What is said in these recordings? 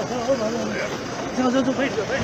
走，可以，可以。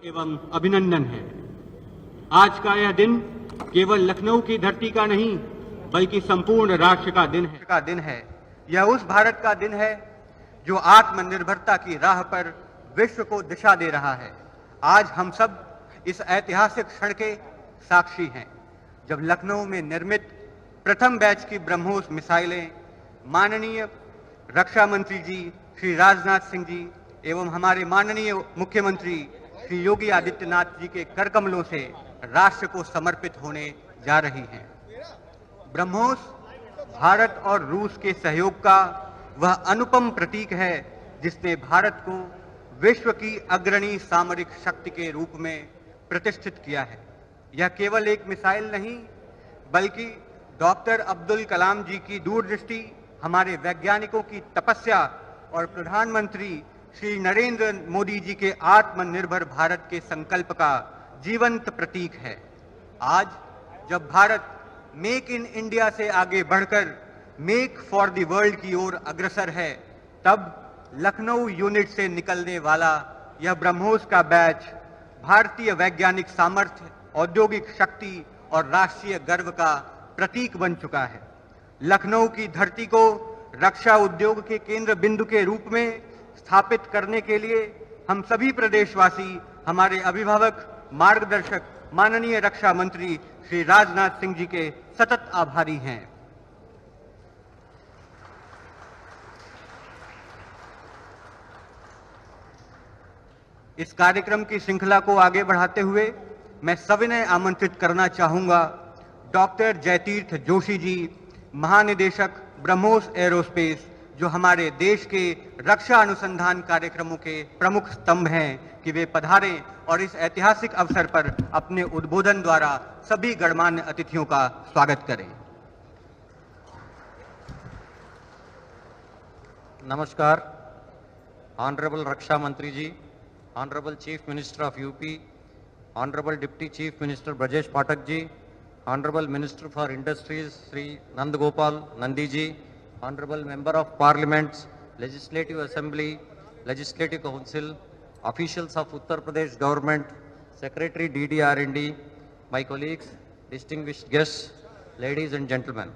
एवं अभिनंदन है। आज का यह दिन केवल लखनऊ की धरती का नहीं बल्कि संपूर्ण राष्ट्र का दिन है। यह उस भारत का दिन है जो आत्मनिर्भरता की राह पर विश्व को दिशा दे रहा है। आज हम सब इस ऐतिहासिक क्षण के साक्षी हैं जब लखनऊ में निर्मित प्रथम बैच की ब्रह्मोस मिसाइलें माननीय रक्षा मंत्री जी श्री राजनाथ सिंह जी एवं हमारे माननीय मुख्यमंत्री श्री योगी आदित्यनाथ जी के करकमलों से राष्ट्र को समर्पित होने जा रही हैं। ब्रह्मोस भारत और रूस के सहयोग का वह अनुपम प्रतीक है जिसने भारत को विश्व की अग्रणी सामरिक शक्ति के रूप में प्रतिष्ठित किया है। यह केवल एक मिसाइल नहीं बल्कि डॉक्टर अब्दुल कलाम जी की दूरदृष्टि, हमारे वैज्ञानिकों की तपस्या और प्रधानमंत्री श्री नरेंद्र मोदी जी के आत्मनिर्भर भारत के संकल्प का जीवंत प्रतीक है। आज जब भारत मेक इन इंडिया से आगे बढ़कर मेक फॉर द वर्ल्ड की ओर अग्रसर है, तब लखनऊ यूनिट से निकलने वाला यह ब्रह्मोस का बैच भारतीय वैज्ञानिक सामर्थ्य, औद्योगिक शक्ति और राष्ट्रीय गर्व का प्रतीक बन चुका है। लखनऊ की धरती को रक्षा उद्योग के केंद्र बिंदु के रूप में स्थापित करने के लिए हम सभी प्रदेशवासी, हमारे अभिभावक, मार्गदर्शक माननीय रक्षा मंत्री श्री राजनाथ सिंह जी के सतत आभारी हैं। इस कार्यक्रम की श्रृंखला को आगे बढ़ाते हुए मैं सविनय आमंत्रित करना चाहूंगा डॉक्टर जयतीर्थ जोशी जी, महानिदेशक ब्रह्मोस एरोस्पेस, जो हमारे देश के रक्षा अनुसंधान कार्यक्रमों के प्रमुख स्तंभ हैं, कि वे पधारें और इस ऐतिहासिक अवसर पर अपने उद्बोधन द्वारा सभी गणमान्य अतिथियों का स्वागत करें। नमस्कार। ऑनरेबल रक्षा मंत्री ji, honourable chief minister of UP, honourable deputy chief minister Brajesh Pathak ji, honourable minister for industries Shri Nandgopal Nandi ji, honourable member of parliaments, legislative assembly, legislative council, officials of Uttar Pradesh government, Secretary DDR&D, my colleagues, distinguished guests, ladies and gentlemen.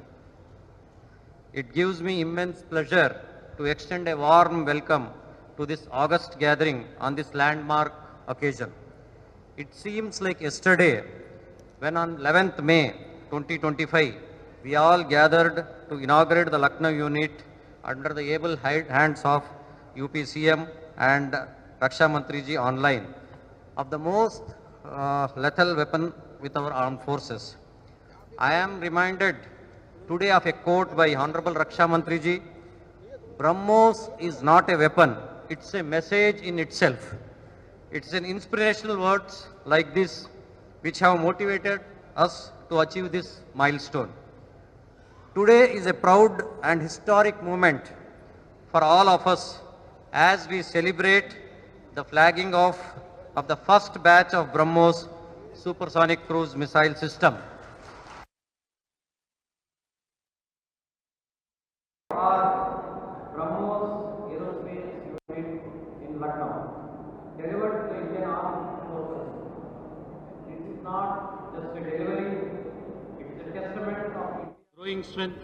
It gives me immense pleasure to extend a warm welcome to this august gathering on this landmark occasion. It seems like yesterday when on 11th May 2025, we all gathered to inaugurate the Lucknow unit under the able hands of UPCM and Raksha Mantri ji online of the most lethal weapon with our armed forces. I am reminded today of a quote by Honorable Raksha Mantri ji, BrahMos is not a weapon, it's a message in itself. It's an inspirational words like this which have motivated us to achieve this milestone. Today is a proud and historic moment for all of us as we celebrate the flagging of the first batch of BrahMos supersonic cruise missile system. Our BrahMos aerospace unit in Lucknow, delivered to the Indian Armed Forces. This is not just a delivery, it is a testament of growing strength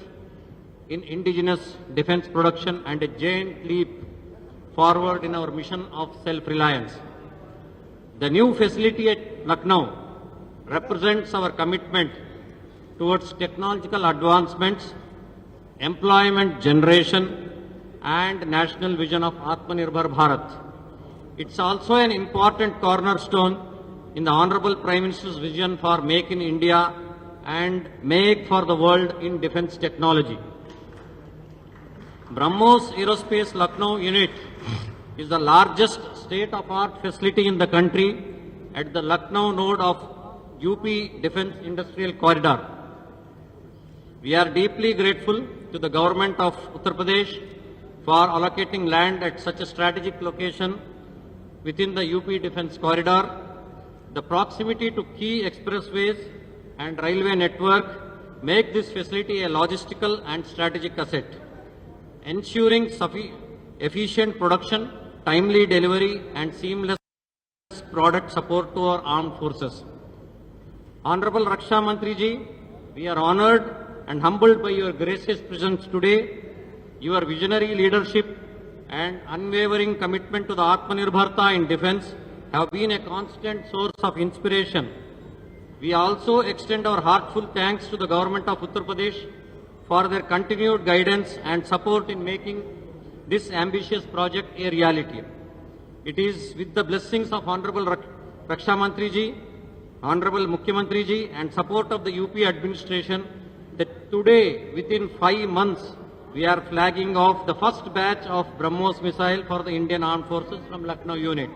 in indigenous defense production and a giant leap forward in our mission of self-reliance. The new facility at Lucknow represents our commitment towards technological advancements, employment generation, and national vision of Atmanirbhar Bharat. It's also an important cornerstone in the Honorable Prime Minister's vision for Make in India and Make for the World in defense technology. BrahMos Aerospace Lucknow unit is the largest state-of-art facility in the country at the Lucknow node of UP Defence Industrial Corridor. We are deeply grateful to the government of Uttar Pradesh for allocating land at such a strategic location within the UP Defence Corridor. The proximity to key expressways and railway network make this facility a logistical and strategic asset, ensuring efficient production, timely delivery and seamless product support to our armed forces. Honorable Raksha Mantri ji, we are honored and humbled by your gracious presence today. Your visionary leadership and unwavering commitment to the Atmanirbharta in defense have been a constant source of inspiration. We also extend our heartfelt thanks to the government of Uttar Pradesh for their continued guidance and support in making this ambitious project a reality. It is with the blessings of Honorable Raksha Mantri ji, Honorable Mukhyamantri ji and support of the UP administration that today, within 5 months, we are flagging off the first batch of BrahMos missile for the Indian Armed Forces from Lucknow unit.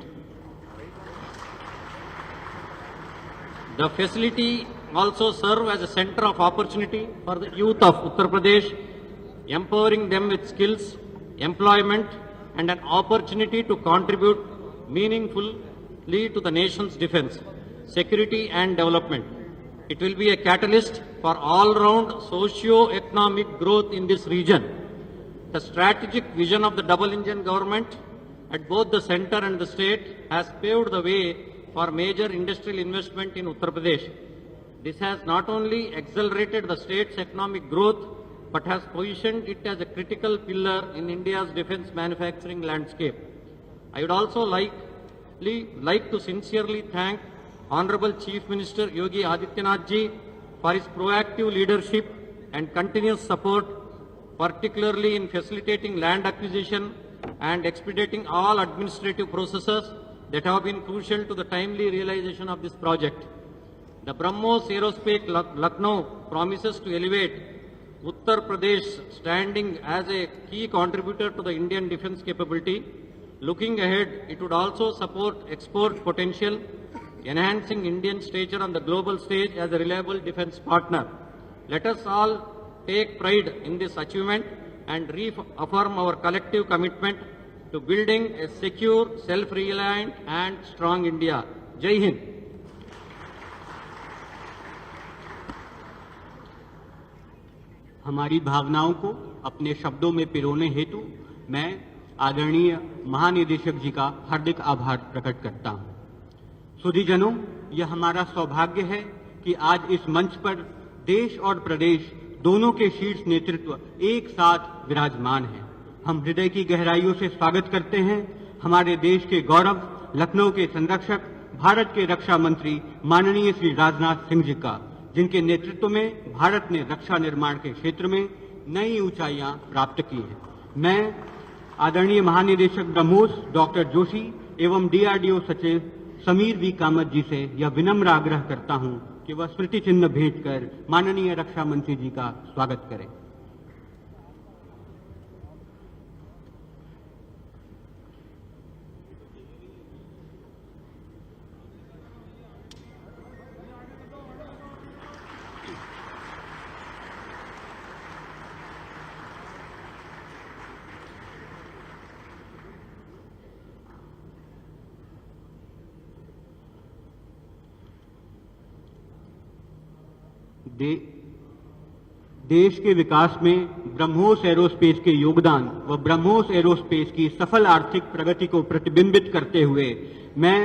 The facility also serves as a center of opportunity for the youth of Uttar Pradesh, empowering them with skills, employment, and an opportunity to contribute meaningfully to the nation's defense, security, and development. It will be a catalyst for all-round socio-economic growth in this region. The strategic vision of the double-engine government at both the center and the state has paved the way for major industrial investment in Uttar Pradesh. This has not only accelerated the state's economic growth, but has positioned it as a critical pillar in India's defense manufacturing landscape. I would also like to sincerely thank Honorable Chief Minister Yogi Adityanath ji for his proactive leadership and continuous support, particularly in facilitating land acquisition and expediting all administrative processes that have been crucial to the timely realization of this project. The BrahMos Aerospace Lucknow promises to elevate Uttar Pradesh standing as a key contributor to the Indian defense capability. Looking ahead, it would also support export potential, enhancing Indian stature on the global stage as a reliable defense partner. Let us all take pride in this achievement and reaffirm our collective commitment to building a secure, self-reliant and strong India. Jai Hind. हमारी भावनाओं को अपने शब्दों में पिरोने हेतु मैं आदरणीय महानिदेशक जी का हार्दिक आभार प्रकट करता हूं। सुधीजनों, यह हमारा सौभाग्य है कि आज इस मंच पर देश और प्रदेश दोनों के शीर्ष नेतृत्व एक साथ विराजमान हैं। हम हृदय की गहराइयों से स्वागत करते हैं हमारे देश के गौरव, लखनऊ के संरक्षक, भारत के रक्षा मंत्री माननीय श्री राजनाथ सिंह जी का, जिनके नेतृत्व में भारत ने रक्षा निर्माण के क्षेत्र में नई ऊंचाइयां प्राप्त की हैं। मैं आदरणीय महानिदेशक ब्रह्मोस डॉक्टर जोशी एवं DRDO सचिव समीर वी कामत जी से यह विनम्र आग्रह करता हूं कि वह स्मृति चिन्ह भेंट कर माननीय रक्षा मंत्री जी का स्वागत करें। देश के विकास में ब्रह्मोस एरोस्पेस के योगदान व ब्रह्मोस एरोस्पेस की सफल आर्थिक प्रगति को प्रतिबिंबित करते हुए मैं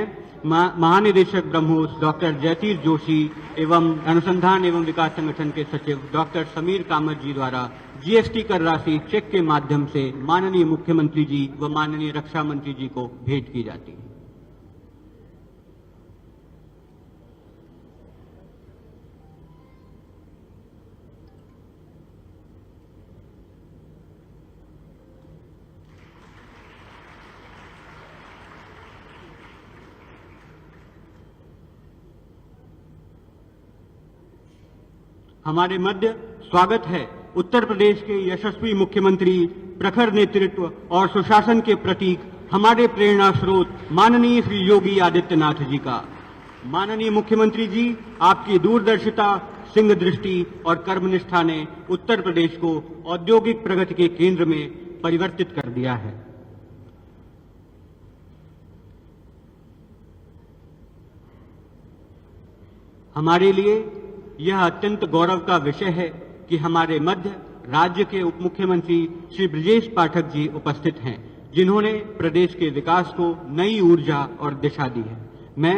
महानिदेशक ब्रह्मोस डॉक्टर जयतीश जोशी एवं अनुसंधान एवं विकास संगठन के सचिव डॉक्टर समीर कामत जी द्वारा GST कर राशि चेक के माध्यम से माननीय मुख्यमंत्री जी व माननीय रक्षा मंत्री जी को भेंट की जाती है। हमारे मध्य स्वागत है उत्तर प्रदेश के यशस्वी मुख्यमंत्री, प्रखर नेतृत्व और सुशासन के प्रतीक हमारे प्रेरणा स्रोत माननीय श्री योगी आदित्यनाथ जी का। माननीय मुख्यमंत्री जी, आपकी दूरदर्शिता, सिंह दृष्टि और कर्मनिष्ठा ने उत्तर प्रदेश को औद्योगिक प्रगति के केंद्र में परिवर्तित कर दिया है। हमारे लिए यह अत्यंत गौरव का विषय है कि हमारे मध्य राज्य के उप मुख्यमंत्री श्री ब्रजेश पाठक जी उपस्थित हैं, जिन्होंने प्रदेश के विकास को नई ऊर्जा और दिशा दी है। मैं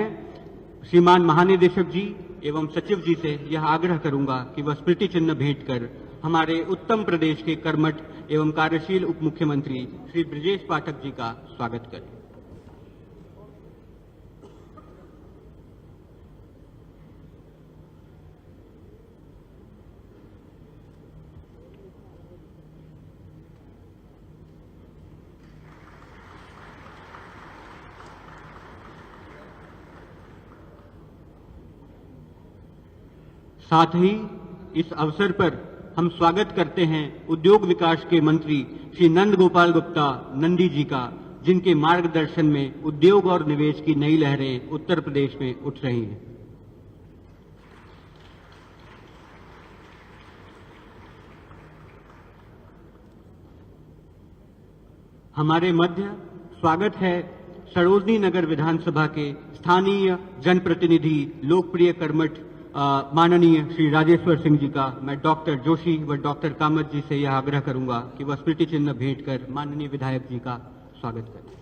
श्रीमान महानिदेशक जी एवं सचिव जी से यह आग्रह करूंगा कि वह स्मृति चिन्ह भेंट कर हमारे उत्तम प्रदेश के कर्मठ एवं कार्यशील उप मुख्यमंत्री श्री ब्रजेश पाठक जी का स्वागत करें। साथ ही इस अवसर पर हम स्वागत करते हैं उद्योग विकास के मंत्री श्री नंद गोपाल गुप्ता नंदी जी का, जिनके मार्गदर्शन में उद्योग और निवेश की नई लहरें उत्तर प्रदेश में उठ रही हैं। हमारे मध्य स्वागत है सरोजनी नगर विधानसभा के स्थानीय जनप्रतिनिधि लोकप्रिय कर्मठ माननीय श्री राजेश्वर सिंह जी का। मैं डॉक्टर जोशी व डॉक्टर कामत जी से यह आग्रह करूंगा कि वह स्मृति चिन्ह भेंट कर माननीय विधायक जी का स्वागत करें।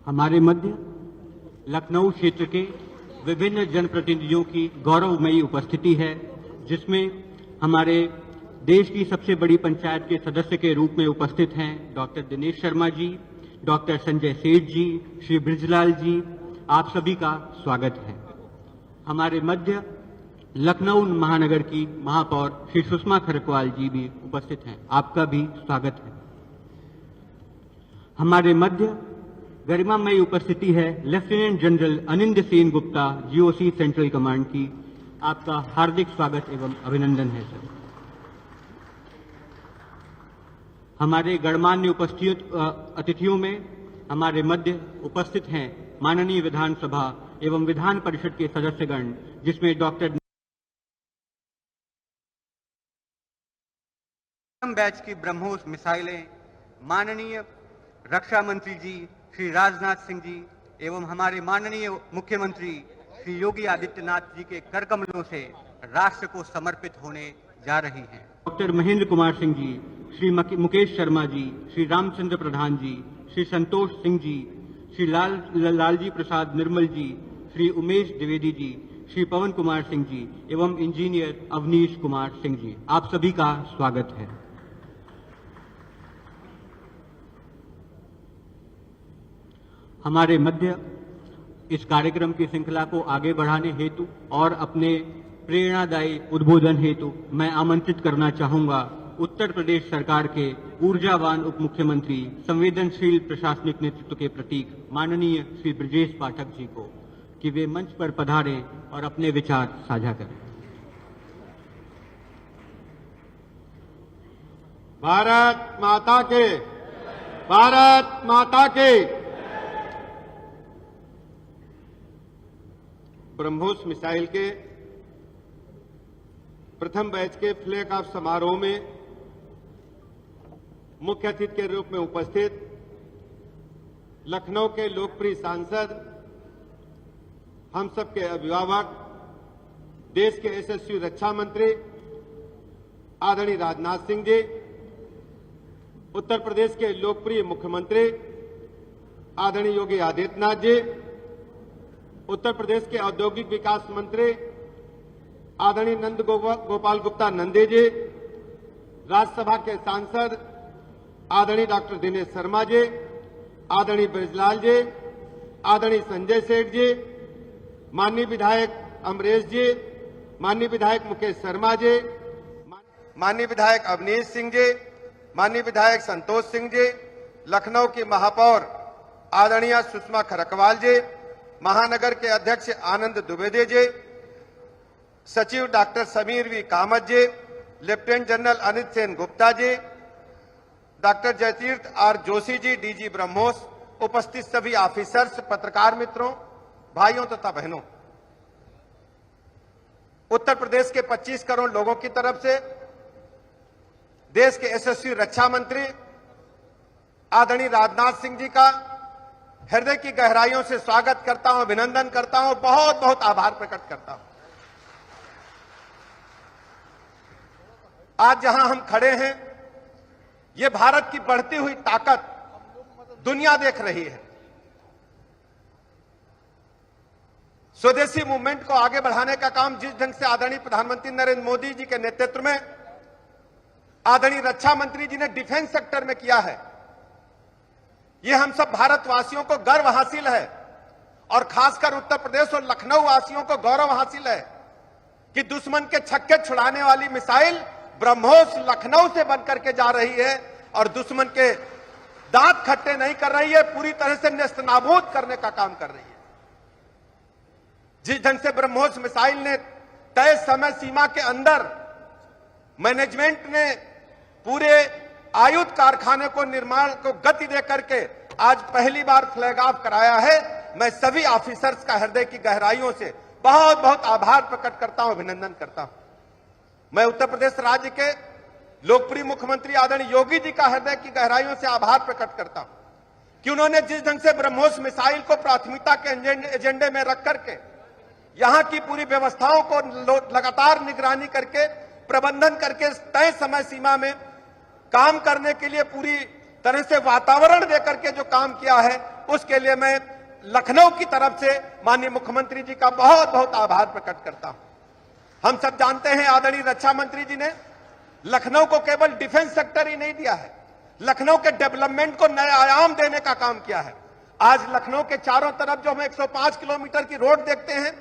हमारे मध्य लखनऊ क्षेत्र के विभिन्न जनप्रतिनिधियों की गौरवमयी उपस्थिति है, जिसमें हमारे देश की सबसे बड़ी पंचायत के सदस्य के रूप में उपस्थित हैं डॉक्टर दिनेश शर्मा जी, डॉक्टर संजय सेठ जी, श्री ब्रिजलाल जी। आप सभी का स्वागत है। हमारे मध्य लखनऊ महानगर की महापौर श्री सुषमा खरकवाल जी भी उपस्थित हैं, आपका भी स्वागत है। हमारे मध्य गरिमामयी उपस्थिति है lieutenant general Anind Sen Gupta, GOC central command की। आपका हार्दिक स्वागत एवं अभिनंदन है सर। हमारे गणमान्य अतिथियों में हमारे मध्य उपस्थित हैं माननीय विधानसभा एवं विधान परिषद के सदस्यगण, जिसमें डॉक्टर बैच की ब्रह्मोस मिसाइलें माननीय रक्षा मंत्री जी श्री राजनाथ सिंह जी एवं हमारे माननीय मुख्यमंत्री श्री योगी आदित्यनाथ जी के कर कमलों से राष्ट्र को समर्पित होने जा रही हैं। डॉक्टर महेंद्र कुमार सिंह जी, श्री मुकेश शर्मा जी, श्री रामचंद्र प्रधान जी, श्री संतोष सिंह जी, श्री लालजी प्रसाद निर्मल जी, श्री उमेश द्विवेदी जी, श्री पवन कुमार सिंह जी एवं इंजीनियर अवनीश कुमार सिंह जी। आप सभी का स्वागत है। हमारे मध्य इस कार्यक्रम की श्रृंखला को आगे बढ़ाने हेतु और अपने प्रेरणादायी उद्बोधन हेतु मैं आमंत्रित करना चाहूंगा उत्तर प्रदेश सरकार के ऊर्जावान उप मुख्यमंत्री, संवेदनशील प्रशासनिक नेतृत्व के प्रतीक माननीय श्री ब्रजेश पाठक जी को, कि वे मंच पर पधारें और अपने विचार साझा करें। भारत माता के, भारत माता के। ब्रह्मोस मिसाइल के प्रथम बैच के फ्लैग ऑफ समारोह में मुख्य अतिथि के रूप में उपस्थित लखनऊ के लोकप्रिय सांसद, हम सबके अभिभावक, देश के यशस्वी रक्षा मंत्री आदरणीय राजनाथ सिंह जी, उत्तर प्रदेश के लोकप्रिय मुख्यमंत्री आदरणीय योगी आदित्यनाथ जी, उत्तर प्रदेश के औद्योगिक विकास मंत्री आदरणीय नंद गोपाल गुप्ता नंदी जी, राज्यसभा के सांसद आदरणीय डॉक्टर दिनेश शर्मा जी, आदरणीय ब्रिजलाल जी, आदरणीय संजय सेठ जी, माननीय विधायक अमरेश जी, माननीय विधायक मुकेश शर्मा जी, माननीय विधायक अवनीश सिंह जी, माननीय विधायक संतोष सिंह जी, लखनऊ की महापौर आदरणीय सुषमा खरकवाल जी, महानगर के अध्यक्ष आनंद द्विवेदी जी, सचिव doctor Sameer V Kamat ji, lieutenant general Anil Sen Gupta ji, doctor Jaitirth R Joshi ji, DG BrahMos, उपस्थित सभी ऑफिसर्स, पत्रकार मित्रों, भाइयों तथा बहनों, उत्तर प्रदेश के 25 करोड़ लोगों की तरफ से देश के यशस्वी रक्षा मंत्री आदरणीय राजनाथ सिंह जी का हृदय की गहराइयों से स्वागत करता हूं, अभिनंदन करता हूं, बहुत बहुत आभार प्रकट करता हूं। आज जहां हम खड़े हैं, ये भारत की बढ़ती हुई ताकत दुनिया देख रही है। स्वदेशी मूवमेंट को आगे बढ़ाने का काम जिस ढंग से आदरणीय प्रधानमंत्री नरेंद्र मोदी जी के नेतृत्व में आदरणीय रक्षा मंत्री जी ने डिफेंस सेक्टर में किया है, ये हम सब भारतवासियों को गर्व हासिल है और खासकर उत्तर प्रदेश और लखनऊ वासियों को गौरव हासिल है कि दुश्मन के छक्के छुड़ाने वाली मिसाइल ब्रह्मोस लखनऊ से बनकर के जा रही है और दुश्मन के दांत खट्टे नहीं कर रही है, पूरी तरह से नेस्तनाबूद करने का काम कर रही है। जिस ढंग से ब्रह्मोस मिसाइल ने तय समय सीमा के अंदर मैनेजमेंट ने पूरे आयुध कारखाने को निर्माण को गति दे करके आज पहली बार फ्लैग ऑफ कराया है, मैं सभी ऑफिसर्स का हृदय की गहराइयों से बहुत बहुत आभार प्रकट करता हूं, अभिनंदन करता हूं। मैं उत्तर प्रदेश राज्य के लोकप्रिय मुख्यमंत्री आदरणीय योगी जी का हृदय की गहराइयों से आभार प्रकट करता हूं कि उन्होंने जिस ढंग से ब्रह्मोस मिसाइल को प्राथमिकता के एजेंडे में रख करके यहां की पूरी व्यवस्थाओं को लगातार निगरानी करके प्रबंधन करके तय समय सीमा में काम करने के लिए पूरी तरह से वातावरण देकर के जो काम किया है, उसके लिए मैं लखनऊ की तरफ से माननीय मुख्यमंत्री जी का बहुत बहुत आभार प्रकट करता हूं। हम सब जानते हैं आदरणीय रक्षा मंत्री जी ने लखनऊ को केवल डिफेंस सेक्टर ही नहीं दिया है, लखनऊ के डेवलपमेंट को नए आयाम देने का काम किया है। आज लखनऊ के चारों तरफ जो हम 105 किलोमीटर की रोड देखते हैं,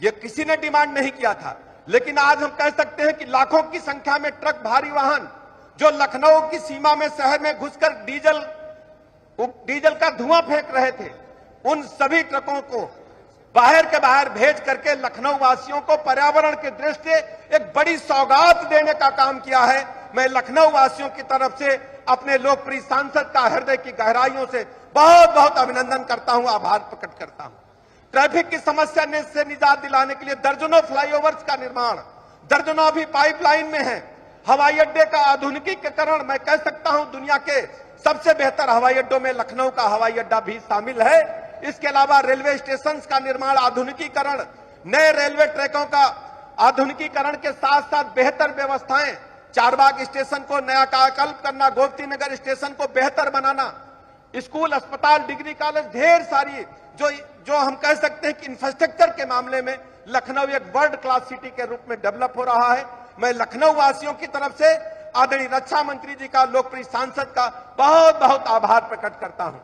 ये किसी ने डिमांड नहीं किया था, लेकिन आज हम कह सकते हैं कि लाखों की संख्या में ट्रक भारी वाहन जो लखनऊ की सीमा में शहर में घुसकर डीजल का धुआं फेंक रहे थे, उन सभी ट्रकों को बाहर के बाहर भेज करके लखनऊ वासियों को पर्यावरण की दृष्टि से एक बड़ी सौगात देने का काम किया है। मैं लखनऊ वासियों की तरफ से अपने लोकप्रिय सांसद का हृदय की गहराइयों से बहुत बहुत अभिनंदन करता हूं, आभार प्रकट करता हूं। ट्रैफिक की समस्या से निजात दिलाने के लिए दर्जनों फ्लाईओवर्स का निर्माण, दर्जनों अभी पाइपलाइन में है। हवाई अड्डे का आधुनिकीकरण, मैं कह सकता हूं दुनिया के सबसे बेहतर हवाई अड्डों में लखनऊ का हवाई अड्डा भी शामिल है। इसके अलावा रेलवे स्टेशन का निर्माण, आधुनिकीकरण, नए रेलवे ट्रैकों का आधुनिकीकरण के साथ साथ बेहतर व्यवस्थाएं, चारबाग स्टेशन को नया कायाकल्प करना, गोमती नगर स्टेशन को बेहतर बनाना, स्कूल, अस्पताल, डिग्री कॉलेज, ढेर सारी जो हम कह सकते हैं कि इंफ्रास्ट्रक्चर के मामले में लखनऊ एक वर्ल्ड क्लास सिटी के रूप में डेवलप हो रहा है। मैं लखनऊ वासियों की तरफ से आदरणीय रक्षा मंत्री जी का, लोकप्रिय सांसद का बहुत बहुत आभार प्रकट करता हूं।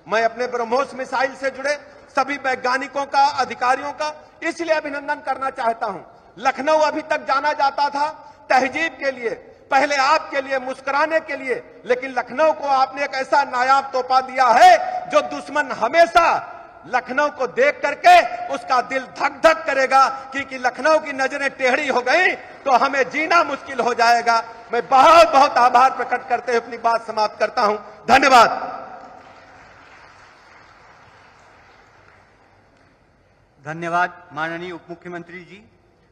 मैं अपने ब्रह्मोस मिसाइल से जुड़े सभी वैज्ञानिकों का, अधिकारियों का इसलिए अभिनंदन करना चाहता हूं। लखनऊ अभी तक जाना जाता था तहजीब के लिए, पहले आपके लिए, मुस्कुराने के लिए, लेकिन लखनऊ को आपने एक ऐसा नायाब तोहफा दिया है जो दुश्मन हमेशा लखनऊ को देख करके उसका दिल धक धक करेगा कि लखनऊ की नजरें टेढ़ी हो गई तो हमें जीना मुश्किल हो जाएगा। मैं बहुत बहुत आभार प्रकट करते हुए अपनी बात समाप्त करता हूं। धन्यवाद। धन्यवाद माननीय उप मुख्यमंत्री जी।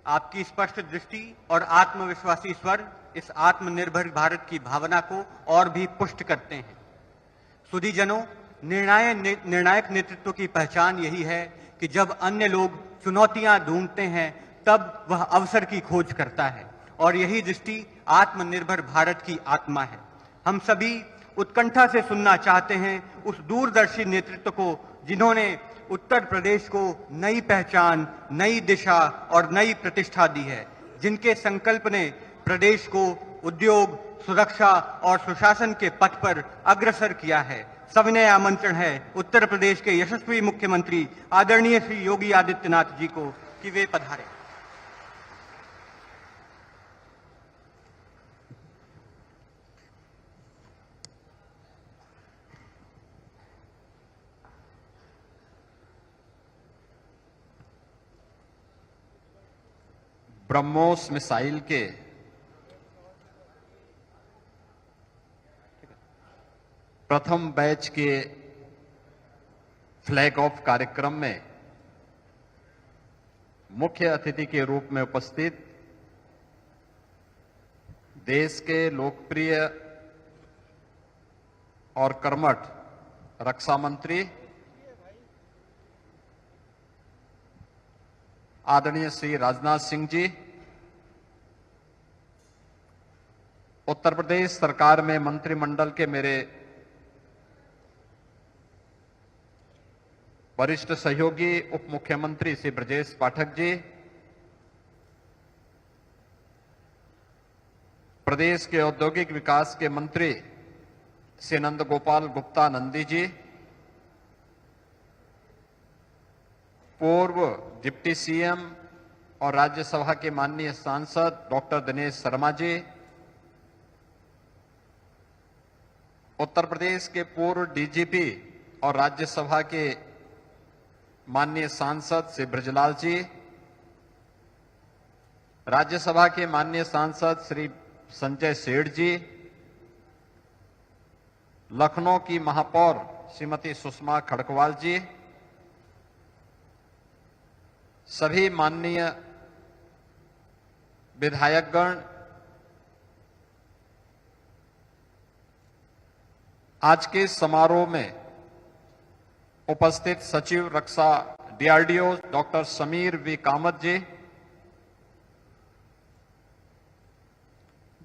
आपकी स्पष्ट दृष्टि और आत्मविश्वासी स्वर इस आत्मनिर्भर भारत की भावना को और भी पुष्ट करते हैं। सुधीजनों, निर्णायक नेतृत्व की पहचान यही है कि जब अन्य लोग चुनौतियां ढूंढते हैं तब वह अवसर की खोज करता है, और यही दृष्टि आत्मनिर्भर भारत की आत्मा है। हम सभी उत्कंठा से सुनना चाहते हैं उस दूरदर्शी नेतृत्व को जिन्होंने उत्तर प्रदेश को नई पहचान, नई दिशा और नई प्रतिष्ठा दी है, जिनके संकल्प ने प्रदेश को उद्योग, सुरक्षा और सुशासन के पथ पर अग्रसर किया है। सविनय आमंत्रण है उत्तर प्रदेश के यशस्वी मुख्यमंत्री आदरणीय श्री योगी आदित्यनाथ जी को कि वे पधारें। ब्रह्मोस मिसाइल के प्रथम बैच के फ्लैग ऑफ कार्यक्रम में मुख्य अतिथि के रूप में उपस्थित देश के लोकप्रिय और कर्मठ रक्षा मंत्री आदरणीय श्री राजनाथ सिंह जी, उत्तर प्रदेश सरकार में मंत्रिमंडल के मेरे वरिष्ठ सहयोगी उप मुख्यमंत्री श्री ब्रजेश पाठक जी, प्रदेश के औद्योगिक विकास के मंत्री श्री नंद गोपाल गुप्ता नंदी जी, पूर्व डिप्टी सीएम और राज्यसभा के माननीय सांसद डॉक्टर दिनेश शर्मा जी, उत्तर प्रदेश के पूर्व डीजीपी और राज्यसभा के माननीय सांसद श्री ब्रजलाल जी, राज्यसभा के माननीय सांसद श्री संजय सेठ जी, लखनऊ की महापौर श्रीमती सुषमा खड़कवाल जी, सभी माननीय विधायकगण, आज के समारोह में उपस्थित सचिव रक्षा DRDO doctor Sameer V Kamat ji,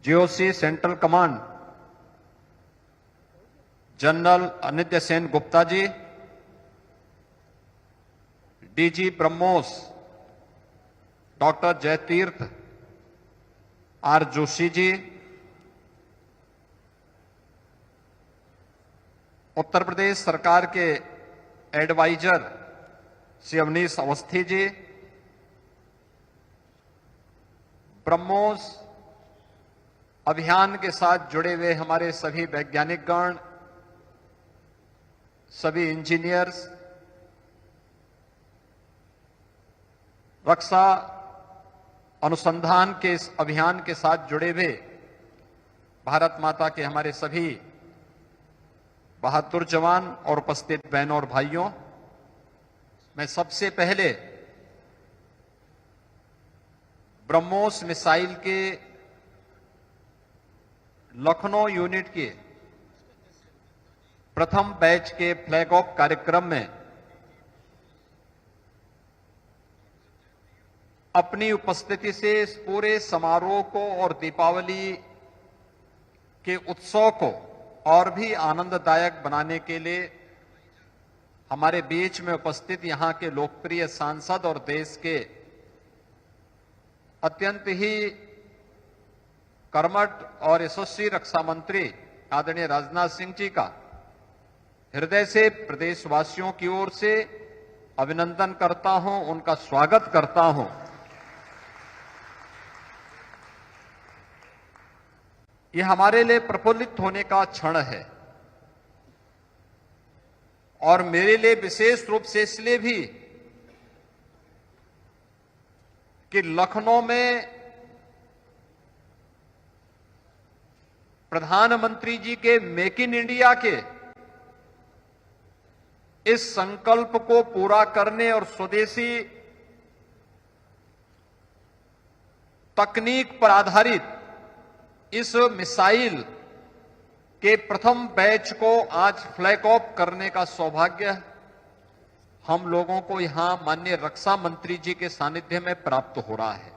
GOC central command general Anitya Sen Gupta ji, DG BrahMos doctor Jaitirth R Joshi ji, Uttar Pradesh सरकार के एडवाइजर श्री अवनीश अवस्थी जी, ब्रह्मोस अभियान के साथ जुड़े हुए हमारे सभी वैज्ञानिकगण, सभी इंजीनियर्स, रक्षा अनुसंधान के इस अभियान के साथ जुड़े हुए भारत माता के हमारे सभी बहादुर जवान और उपस्थित बहनों और भाइयों, मैं सबसे पहले ब्रह्मोस मिसाइल के लखनऊ यूनिट के प्रथम बैच के फ्लैग ऑफ कार्यक्रम में अपनी उपस्थिति से इस पूरे समारोह को और दीपावली के उत्सव को और भी आनंददायक बनाने के लिए हमारे बीच में उपस्थित यहां के लोकप्रिय सांसद और देश के अत्यंत ही कर्मठ और यशस्वी रक्षा मंत्री आदरणीय राजनाथ सिंह जी का हृदय से प्रदेशवासियों की ओर से अभिनंदन करता हूं, उनका स्वागत करता हूं। यह हमारे लिए प्रफुल्लित होने का क्षण है और मेरे लिए विशेष रूप से इसलिए भी कि लखनऊ में प्रधानमंत्री जी के मेक इन इंडिया के इस संकल्प को पूरा करने और स्वदेशी तकनीक पर आधारित इस मिसाइल के प्रथम बैच को आज फ्लैग ऑफ करने का सौभाग्य हम लोगों को यहां माननीय रक्षा मंत्री जी के सानिध्य में प्राप्त हो रहा है।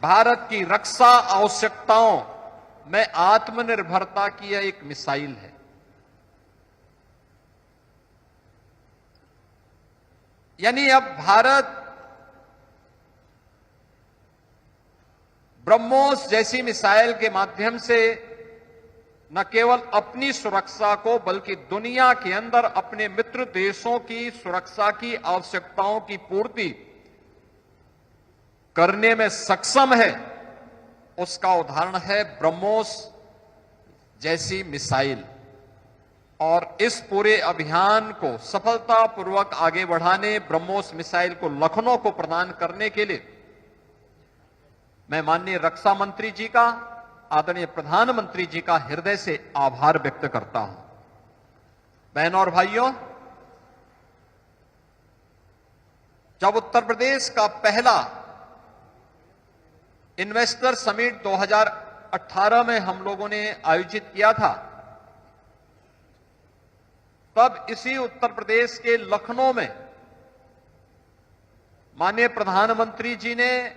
भारत की रक्षा आवश्यकताओं में आत्मनिर्भरता की यह एक मिसाइल है। यानी अब भारत ब्रह्मोस जैसी मिसाइल के माध्यम से न केवल अपनी सुरक्षा को बल्कि दुनिया के अंदर अपने मित्र देशों की सुरक्षा की आवश्यकताओं की पूर्ति करने में सक्षम है, उसका उदाहरण है ब्रह्मोस जैसी मिसाइल। और इस पूरे अभियान को सफलतापूर्वक आगे बढ़ाने, ब्रह्मोस मिसाइल को लखनऊ को प्रदान करने के लिए मैं माननीय रक्षा मंत्री जी का, आदरणीय प्रधानमंत्री जी का हृदय से आभार व्यक्त करता हूं। बहनों और भाइयों, जब उत्तर प्रदेश का पहला इन्वेस्टर समिट 2018 में हम लोगों ने आयोजित किया था, तब इसी उत्तर प्रदेश के लखनऊ में माननीय प्रधानमंत्री जी ने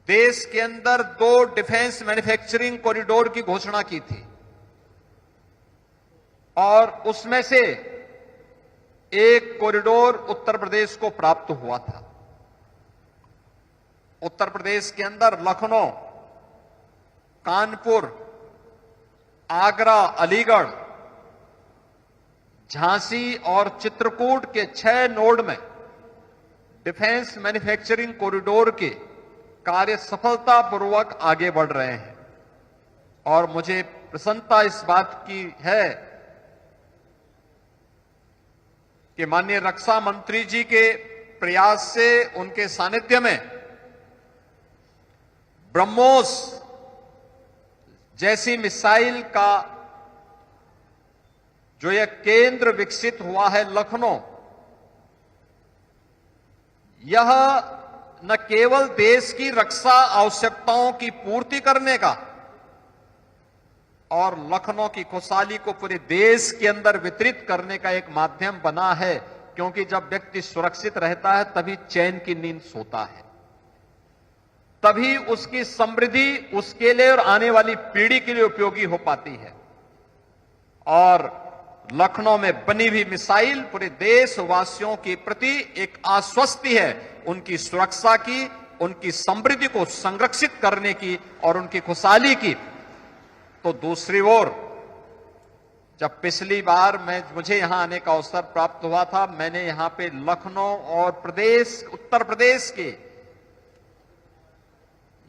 देश के अंदर 2 डिफेंस मैन्युफैक्चरिंग कॉरिडोर की घोषणा की थी और उसमें से एक कॉरिडोर उत्तर प्रदेश को प्राप्त हुआ था। उत्तर प्रदेश के अंदर लखनऊ, कानपुर, आगरा, अलीगढ़, झांसी और चित्रकूट के 6 नोड में डिफेंस मैन्युफैक्चरिंग कॉरिडोर के कार्य सफलतापूर्वक आगे बढ़ रहे हैं और मुझे प्रसन्नता इस बात की है कि माननीय रक्षा मंत्री जी के प्रयास से, उनके सानिध्य में ब्रह्मोस जैसी मिसाइल का जो यह केंद्र विकसित हुआ है लखनऊ, यह न केवल देश की रक्षा आवश्यकताओं की पूर्ति करने का और लखनऊ की खुशहाली को पूरे देश के अंदर वितरित करने का एक माध्यम बना है, क्योंकि जब व्यक्ति सुरक्षित रहता है तभी चैन की नींद सोता है, तभी उसकी समृद्धि उसके लिए और आने वाली पीढ़ी के लिए उपयोगी हो पाती है। और लखनऊ में बनी हुई मिसाइल पूरे देशवासियों के प्रति एक आश्वस्ति है, उनकी सुरक्षा की, उनकी समृद्धि को संरक्षित करने की और उनकी खुशहाली की। तो दूसरी ओर जब पिछली बार मुझे यहां आने का अवसर प्राप्त हुआ था, मैंने यहां पे लखनऊ और उत्तर प्रदेश के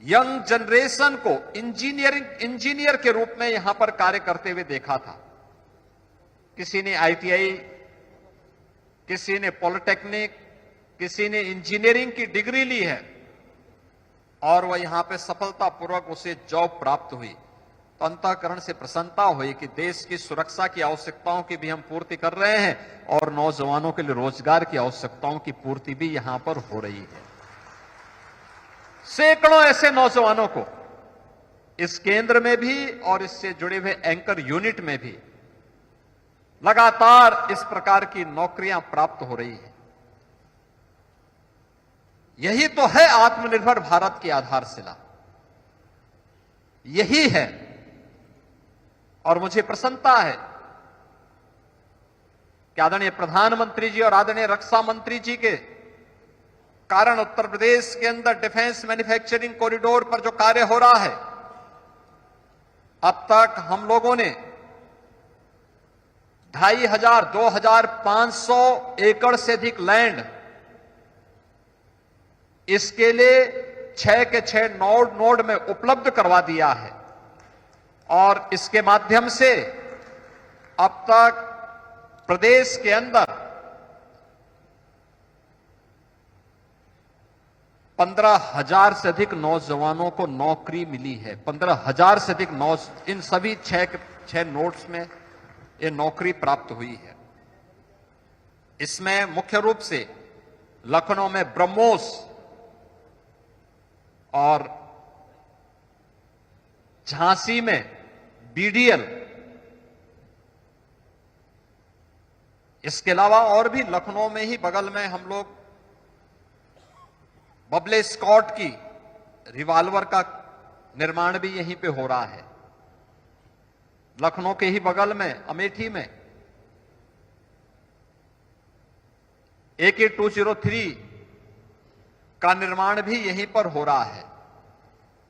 यंग जनरेशन को इंजीनियर के रूप में यहां पर कार्य करते हुए देखा था। किसी ने ITI, किसी ने पॉलिटेक्निक, किसी ने इंजीनियरिंग की डिग्री ली है और वह यहां पे सफलतापूर्वक उसे जॉब प्राप्त हुई। तो अंतःकरण से प्रसन्नता हुई कि देश की सुरक्षा की आवश्यकताओं की भी हम पूर्ति कर रहे हैं और नौजवानों के लिए रोजगार की आवश्यकताओं की पूर्ति भी यहां पर हो रही है। सैकड़ों ऐसे नौजवानों को इस केंद्र में भी और इससे जुड़े हुए एंकर यूनिट में भी लगातार इस प्रकार की नौकरियां प्राप्त हो रही है। यही तो है आत्मनिर्भर भारत की आधारशिला, यही है। और मुझे प्रसन्नता है कि आदरणीय प्रधानमंत्री जी और आदरणीय रक्षा मंत्री जी के कारण उत्तर प्रदेश के अंदर डिफेंस मैन्युफैक्चरिंग कॉरिडोर पर जो कार्य हो रहा है, अब तक हम लोगों ने 2500-2500 एकड़ से अधिक लैंड इसके लिए 6 के 6 नोड में उपलब्ध करवा दिया है और इसके माध्यम से अब तक प्रदेश के अंदर 15,000 से अधिक नौजवानों को नौकरी मिली है। 15,000 से अधिक इन सभी 6 नोड्स में ये नौकरी प्राप्त हुई है। इसमें मुख्य रूप से लखनऊ में ब्रह्मोस और झांसी में BDL, इसके अलावा और भी लखनऊ में ही बगल में हम लोग बबले स्कॉट की रिवॉल्वर का निर्माण भी यहीं पे हो रहा है। लखनऊ के ही बगल में अमेठी में AK-203 का निर्माण भी यहीं पर हो रहा है,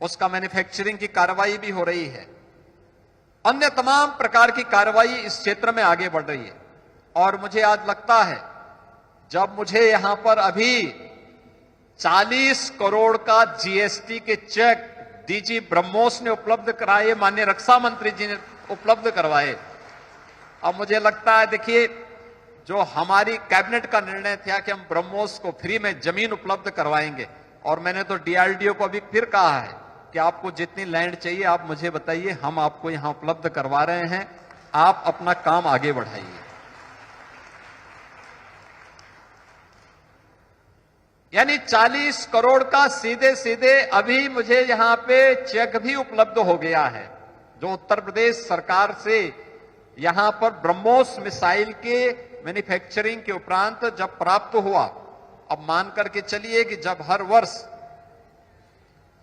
उसका मैन्युफैक्चरिंग की कार्रवाई भी हो रही है। अन्य तमाम प्रकार की कार्रवाई इस क्षेत्र में आगे बढ़ रही है और मुझे आज लगता है जब मुझे यहां पर अभी 40 करोड़ का GST के चेक DG ब्रह्मोस ने उपलब्ध कराए, माननीय रक्षा मंत्री जी ने उपलब्ध करवाए। अब मुझे लगता है, देखिए, जो हमारी कैबिनेट का निर्णय था कि हम ब्रह्मोस को फ्री में जमीन उपलब्ध करवाएंगे और मैंने तो DRDO को अभी फिर कहा है कि आपको जितनी लैंड चाहिए आप मुझे बताइए, हम आपको यहां उपलब्ध करवा रहे हैं, आप अपना काम आगे बढ़ाइए। यानी 40 करोड़ का सीधे सीधे अभी मुझे यहां पे चेक भी उपलब्ध हो गया है, जो उत्तर प्रदेश सरकार से यहां पर ब्रह्मोस मिसाइल के मैन्युफैक्चरिंग के उपरांत जब प्राप्त हुआ अब मान करके चलिए कि जब हर वर्ष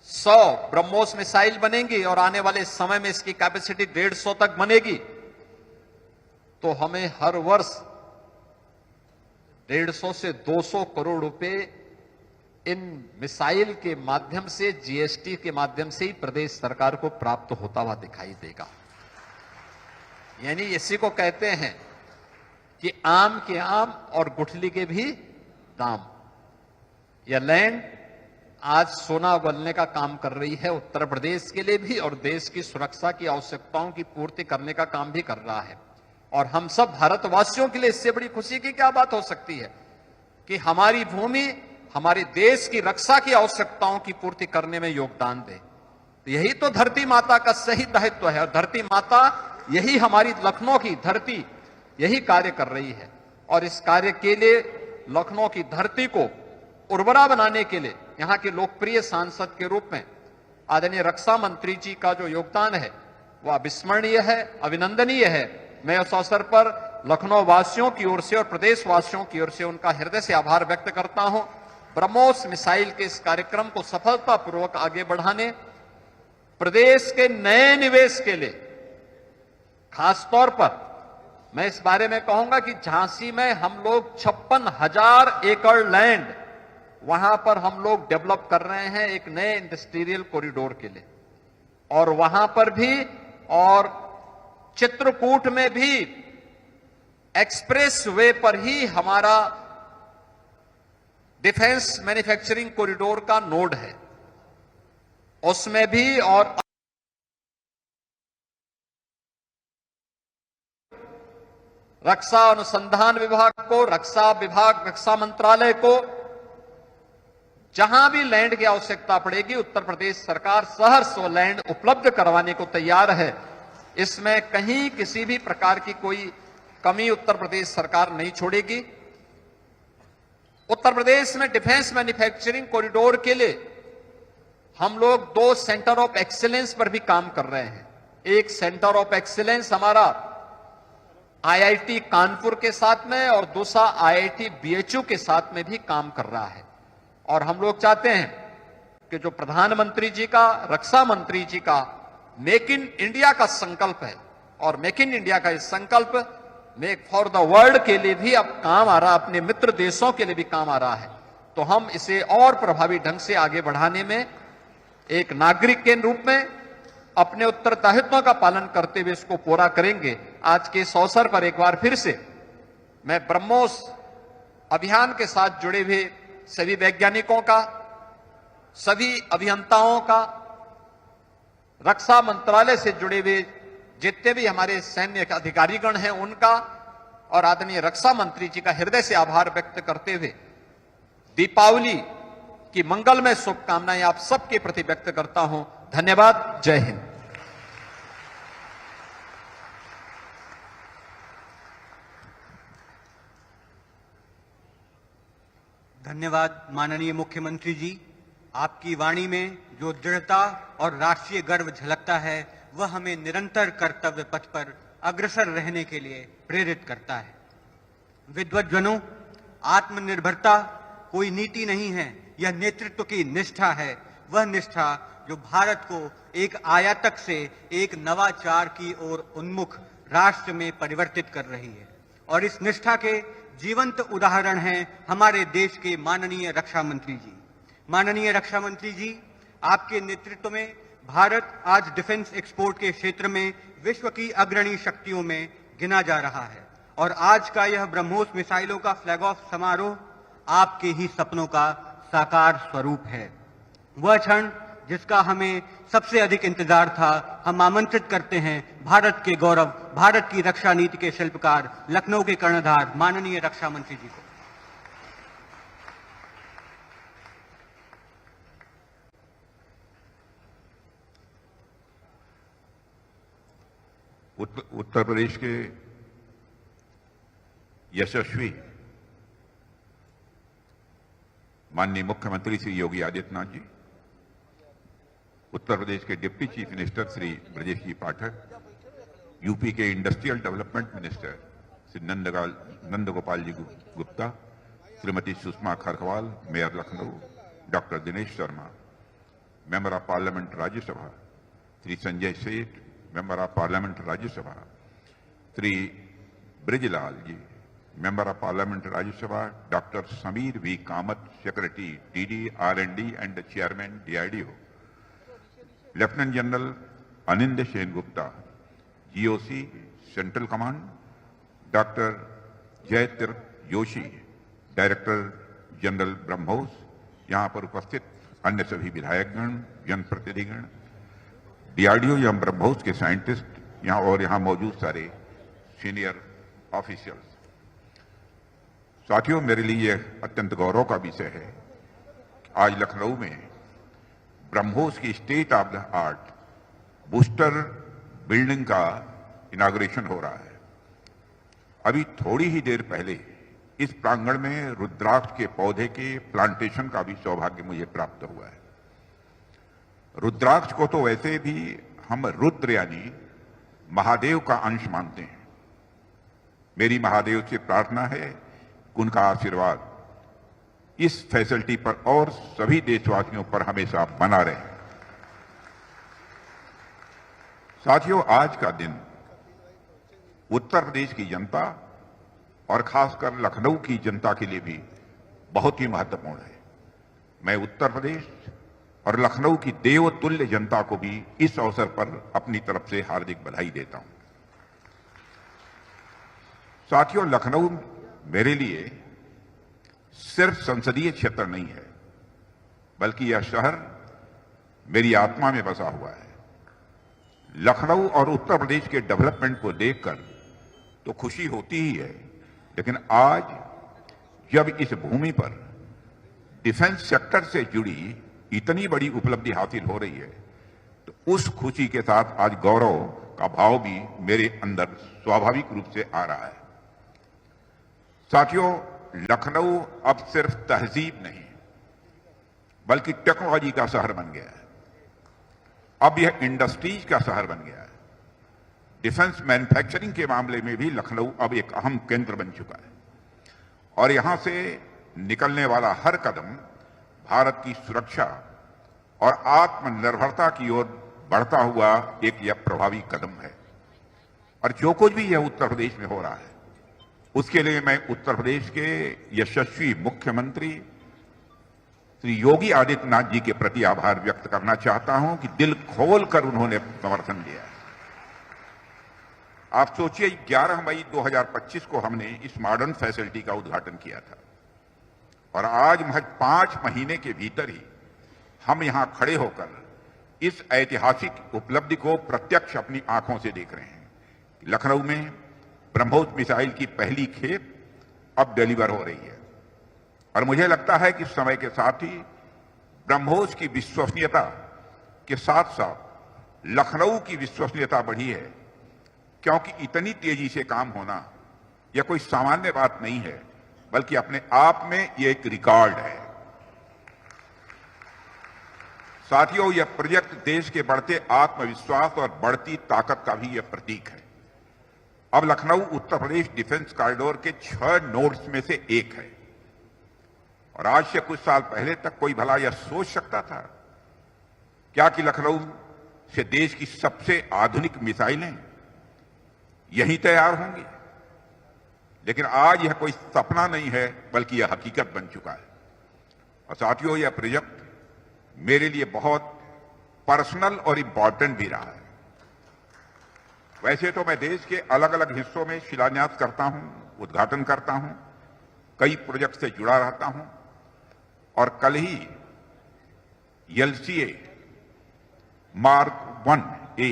100 ब्रह्मोस मिसाइल बनेंगी और आने वाले समय में इसकी कैपेसिटी 150 तक बनेगी, तो हमें हर वर्ष 150 से 200 करोड़ रुपए इन मिसाइल के माध्यम से, जीएसटी के माध्यम से ही प्रदेश सरकार को प्राप्त होता हुआ दिखाई देगा। यानी इसी को कहते हैं कि आम के आम और गुठली के भी दाम। यह लैंड आज सोना उगलने का काम कर रही है, उत्तर प्रदेश के लिए भी और देश की सुरक्षा की आवश्यकताओं की पूर्ति करने का काम भी कर रहा है। और हम सब भारतवासियों के लिए इससे बड़ी खुशी की क्या बात हो सकती है कि हमारी भूमि हमारे देश की रक्षा की आवश्यकताओं की पूर्ति करने में योगदान दे। तो यही तो धरती माता का सही दायित्व है, और धरती माता यही हमारी लखनऊ की धरती यही कार्य कर रही है। और इस कार्य के लिए लखनऊ की धरती को उर्वरा बनाने के लिए यहां के लोकप्रिय सांसद के रूप में आदरणीय रक्षा मंत्री जी का जो योगदान है वह अविस्मरणीय है, अभिनंदनीय है। मैं उस अवसर पर लखनऊ वासियों की ओर से और प्रदेश वासियों की ओर से उनका हृदय से आभार व्यक्त करता हूं। ब्रह्मोस मिसाइल के इस कार्यक्रम को सफलतापूर्वक आगे बढ़ाने, प्रदेश के नए निवेश के लिए खासतौर पर मैं इस बारे में कहूंगा कि झांसी में हम लोग 56,000 एकड़ लैंड वहां पर हम लोग डेवलप कर रहे हैं एक नए इंडस्ट्रियल कॉरिडोर के लिए, और वहां पर भी और चित्रकूट में भी एक्सप्रेस वे पर ही हमारा डिफेंस मैन्युफैक्चरिंग कॉरिडोर का नोड है, उसमें भी। और रक्षा अनुसंधान विभाग को, रक्षा विभाग, रक्षा मंत्रालय को जहां भी लैंड की आवश्यकता पड़ेगी उत्तर प्रदेश सरकार सहर्ष वो लैंड उपलब्ध करवाने को तैयार है। इसमें कहीं किसी भी प्रकार की कोई कमी उत्तर प्रदेश सरकार नहीं छोड़ेगी। उत्तर प्रदेश में डिफेंस मैन्युफैक्चरिंग कॉरिडोर के लिए हम लोग 2 सेंटर ऑफ एक्सीलेंस पर भी काम कर रहे हैं। एक सेंटर ऑफ एक्सीलेंस हमारा आईआईटी कानपुर के साथ में और दूसरा आईआईटी बीएचयू के साथ में भी काम कर रहा है। और हम लोग चाहते हैं कि जो प्रधानमंत्री जी का, रक्षा मंत्री जी का मेक इन इंडिया का संकल्प है, और मेक इन इंडिया का इस संकल्प मेक फॉर द वर्ल्ड के लिए भी अब काम आ रहा, अपने मित्र देशों के लिए भी काम आ रहा है। तो हम इसे और प्रभावी ढंग से आगे बढ़ाने में एक नागरिक के रूप में अपने उत्तरदायित्वों का पालन करते हुए इसको पूरा करेंगे। आज के इस अवसर पर एक बार फिर से मैं ब्रह्मोस अभियान के साथ जुड़े हुए सभी वैज्ञानिकों का, सभी अभियंताओं का, रक्षा मंत्रालय से जुड़े हुए जितने भी हमारे सैन्य अधिकारीगण हैं उनका, और आदरणीय रक्षा मंत्री जी का हृदय से आभार व्यक्त करते हुए दीपावली की मंगलमय शुभकामनाएं आप सबके प्रति व्यक्त करता हूं। धन्यवाद। जय हिंद। धन्यवाद माननीय मुख्यमंत्री जी। आपकी वाणी में जो दृढ़ता और राष्ट्रीय गर्व झलकता है वह हमें निरंतर कर्तव्य पथ पर अग्रसर रहने के लिए प्रेरित करता है। विद्वज्जनों, आत्मनिर्भरता कोई नीति नहीं है, यह नेतृत्व की निष्ठा है। वह निष्ठा जो भारत को एक आयातक से एक नवाचार की ओर उन्मुख राष्ट्र में परिवर्तित कर रही है। और इस निष्ठा के जीवंत उदाहरण हैं हमारे देश के माननीय रक्षा मंत्री जी। माननीय रक्षा मंत्री जी, आपके नेतृत्व में भारत आज डिफेंस एक्सपोर्ट के क्षेत्र में विश्व की अग्रणी शक्तियों में गिना जा रहा है, और आज का यह ब्रह्मोस मिसाइलों का फ्लैग ऑफ समारोह आपके ही सपनों का साकार स्वरूप है। वह क्षण जिसका हमें सबसे अधिक इंतजार था, हम आमंत्रित करते हैं भारत के गौरव, भारत की रक्षा नीति के शिल्पकार, लखनऊ के कर्णधार माननीय रक्षा मंत्री जी को। उत्तर प्रदेश के यशस्वी माननीय मुख्यमंत्री श्री योगी आदित्यनाथ जी, उत्तर प्रदेश के deputy chief minister Shri Brajesh ji Pathak, UP के industrial development minister Shri Nandgopal ji Gupta, Shrimati Sushma Kharkwal, mayor Lucknow, doctor Dinesh Sharma, member of parliament Rajya Sabha, Shri Sanjay Seth, member of parliament Rajya Sabha, Shri Brijlal ji, member of parliament Rajya Sabha, doctor Sameer V Kamat, secretary DD R&D and chairman DRDO, lieutenant general Anind Sen Gupta, GOC central command, doctor Jayatir Joshi, director general BrahMos, यहां पर उपस्थित अन्य सभी विधायकगण, जनप्रतिनिधिगण, DRDO या ब्रह्मोस के scientist यहां मौजूद सारे सीनियर ऑफिशियल्स। साथियों, मेरे लिए अत्यंत गौरव का विषय है आज लखनऊ में ब्रह्मोस की state of the art booster building का इनाग्रेशन हो रहा है। अभी थोड़ी ही देर पहले इस प्रांगण में रुद्राक्ष के पौधे के प्लांटेशन का भी सौभाग्य मुझे प्राप्त हुआ है। रुद्राक्ष को तो वैसे भी हम रुद्र यानी महादेव का अंश मानते हैं। मेरी महादेव से प्रार्थना है कि उनका आशीर्वाद इस फैसिलिटी पर और सभी देशवासियों पर हमेशा बना रहे। साथियों, आज का दिन उत्तर प्रदेश की जनता और खासकर लखनऊ की जनता के लिए भी बहुत ही महत्वपूर्ण है। मैं उत्तर प्रदेश और लखनऊ की देवतुल्य जनता को भी इस अवसर पर अपनी तरफ से हार्दिक बधाई देता हूं। साथियों, लखनऊ मेरे लिए सिर्फ संसदीय क्षेत्र नहीं है, बल्कि यह शहर मेरी आत्मा में बसा हुआ है। लखनऊ और उत्तर प्रदेश के डेवलपमेंट को देखकर तो खुशी होती ही है, लेकिन आज जब इस भूमि पर डिफेंस सेक्टर से जुड़ी इतनी बड़ी उपलब्धि हासिल हो रही है, तो उस खुशी के साथ आज गौरव का भाव भी मेरे अंदर स्वाभाविक रूप से आ रहा है। साथियों, लखनऊ अब सिर्फ तहजीब नहीं बल्कि टेक्नोलॉजी का शहर बन गया है। अब यह इंडस्ट्रीज का शहर बन गया है। डिफेंस मैन्युफैक्चरिंग के मामले में भी लखनऊ अब एक अहम केंद्र बन चुका है और यहां से निकलने वाला हर कदम भारत की सुरक्षा और आत्मनिर्भरता की ओर बढ़ता हुआ एक यह प्रभावी कदम है। और जो कुछ भी यह उत्तर प्रदेश में हो रहा है, उसके लिए मैं उत्तर प्रदेश के यशस्वी मुख्यमंत्री श्री योगी आदित्यनाथ जी के प्रति आभार व्यक्त करना चाहता हूं कि दिल खोलकर उन्होंने समर्थन दिया है। आप सोचिए, 11 मई 2025 को हमने इस मॉडर्न फैसिलिटी का उद्घाटन किया था और आज महज 5 महीने के भीतर ही हम यहां खड़े होकर इस ऐतिहासिक उपलब्धि को प्रत्यक्ष अपनी आंखों से देख रहे हैं। लखनऊ में ब्रह्मोस मिसाइल की पहली खेप अब डिलीवर हो रही है और मुझे लगता है कि समय के साथ ही ब्रह्मोस की विश्वसनीयता के साथ साथ लखनऊ की विश्वसनीयता बढ़ी है, क्योंकि इतनी तेजी से काम होना यह कोई सामान्य बात नहीं है, बल्कि अपने आप में यह एक रिकॉर्ड है। साथियों, यह प्रोजेक्ट देश के बढ़ते आत्मविश्वास और बढ़ती ताकत का भी यह प्रतीक है। अब लखनऊ उत्तर प्रदेश डिफेंस कॉरिडोर के 6 नोड्स में से एक है और आज से कुछ साल पहले तक कोई भला यह सोच सकता था क्या कि लखनऊ से देश की सबसे आधुनिक मिसाइलें यहीं तैयार होंगी? लेकिन आज यह कोई सपना नहीं है, बल्कि यह हकीकत बन चुका है। और साथियों, यह प्रोजेक्ट मेरे लिए बहुत पर्सनल और इंपॉर्टेंट भी रहा है। वैसे तो मैं देश के अलग अलग हिस्सों में शिलान्यास करता हूं, उद्घाटन करता हूं, कई प्रोजेक्ट से जुड़ा रहता हूं और कल ही LCA Mark 1A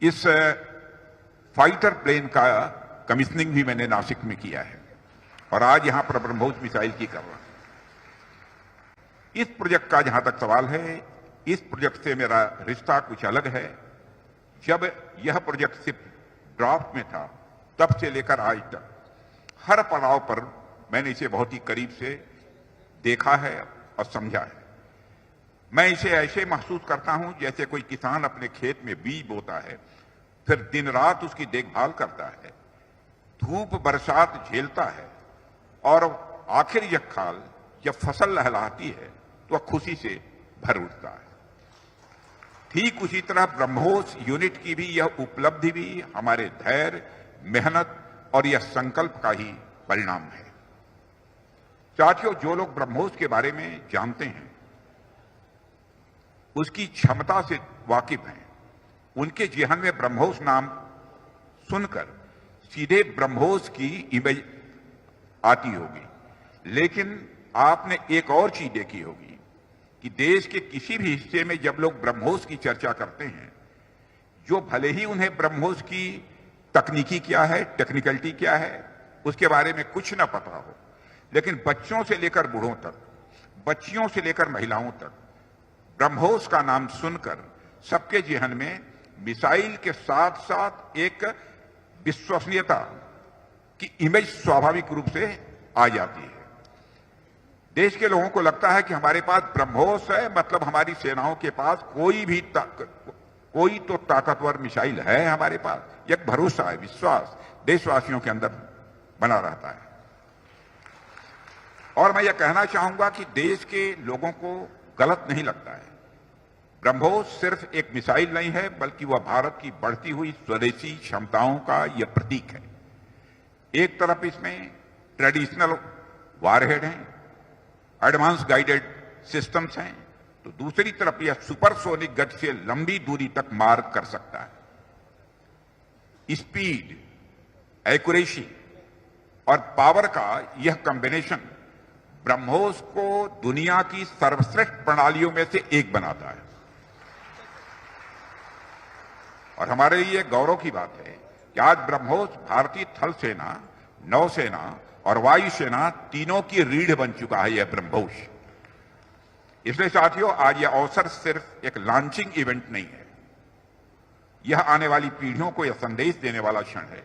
इस फाइटर प्लेन का कमीशनिंग भी मैंने नासिक में किया है और आज यहां पर ब्रह्मोस मिसाइल की कर रहा हूं। इस प्रोजेक्ट का जहां तक सवाल है, इस प्रोजेक्ट से मेरा रिश्ता कुछ अलग है। जब यह प्रोजेक्ट सिर्फ ड्राफ्ट में था, तब से लेकर आज तक हर पड़ाव पर मैंने इसे बहुत ही करीब से देखा है और समझा है। मैं इसे ऐसे महसूस करता हूं जैसे कोई किसान अपने खेत में बीज बोता है, फिर दिन रात उसकी देखभाल करता है, धूप बरसात झेलता है और आखिर यह खाल जब फसल लहलहाती है तो वह खुशी से भर उठता है। ठीक उसी तरह ब्रह्मोस यूनिट की भी यह उपलब्धि भी हमारे धैर्य, मेहनत और यह संकल्प का ही परिणाम है। साथियों, जो लोग ब्रह्मोस के बारे में जानते हैं, उसकी क्षमता से वाकिफ हैं, उनके जेहन में ब्रह्मोस नाम सुनकर सीधे ब्रह्मोस की इमेज आती होगी। लेकिन आपने एक और चीज देखी होगी कि देश के किसी भी हिस्से में जब लोग ब्रह्मोस की चर्चा करते हैं, जो भले ही उन्हें ब्रह्मोस की तकनीकी क्या है, टेक्निकलिटी क्या है, उसके बारे में कुछ ना पता हो, लेकिन बच्चों से लेकर बूढ़ों तक, बच्चियों से लेकर महिलाओं तक ब्रह्मोस का नाम सुनकर सबके जेहन में मिसाइल के साथ साथ एक विश्वसनीयता की इमेज स्वाभाविक रूप से आ जाती है। देश के लोगों को लगता है कि हमारे पास ब्रह्मोस है, मतलब हमारी सेनाओं के पास कोई तो ताकतवर मिसाइल है हमारे पास। एक भरोसा है, विश्वास देशवासियों के अंदर बना रहता है। और मैं यह कहना चाहूंगा कि देश के लोगों को गलत नहीं लगता है। ब्रह्मोस सिर्फ एक मिसाइल नहीं है, बल्कि वह भारत की बढ़ती हुई स्वदेशी क्षमताओं का यह प्रतीक है। एक तरफ इसमें ट्रेडिशनल वारहेड हैं, एडवांस गाइडेड सिस्टम्स हैं, तो दूसरी तरफ यह सुपरसोनिक गति से लंबी दूरी तक मार कर सकता है। स्पीड, एक्यूरेसी और पावर का यह कॉम्बिनेशन ब्रह्मोस को दुनिया की सर्वश्रेष्ठ प्रणालियों में से एक बनाता है। और हमारे लिए गौरव की बात है कि आज ब्रह्मोस भारतीय थल सेना, नौसेना और वायुसेना तीनों की रीढ़ बन चुका है। यह ब्रह्मोस, इसलिए साथियों, आज यह अवसर सिर्फ एक लॉन्चिंग इवेंट नहीं है, यह आने वाली पीढ़ियों को यह संदेश देने वाला क्षण है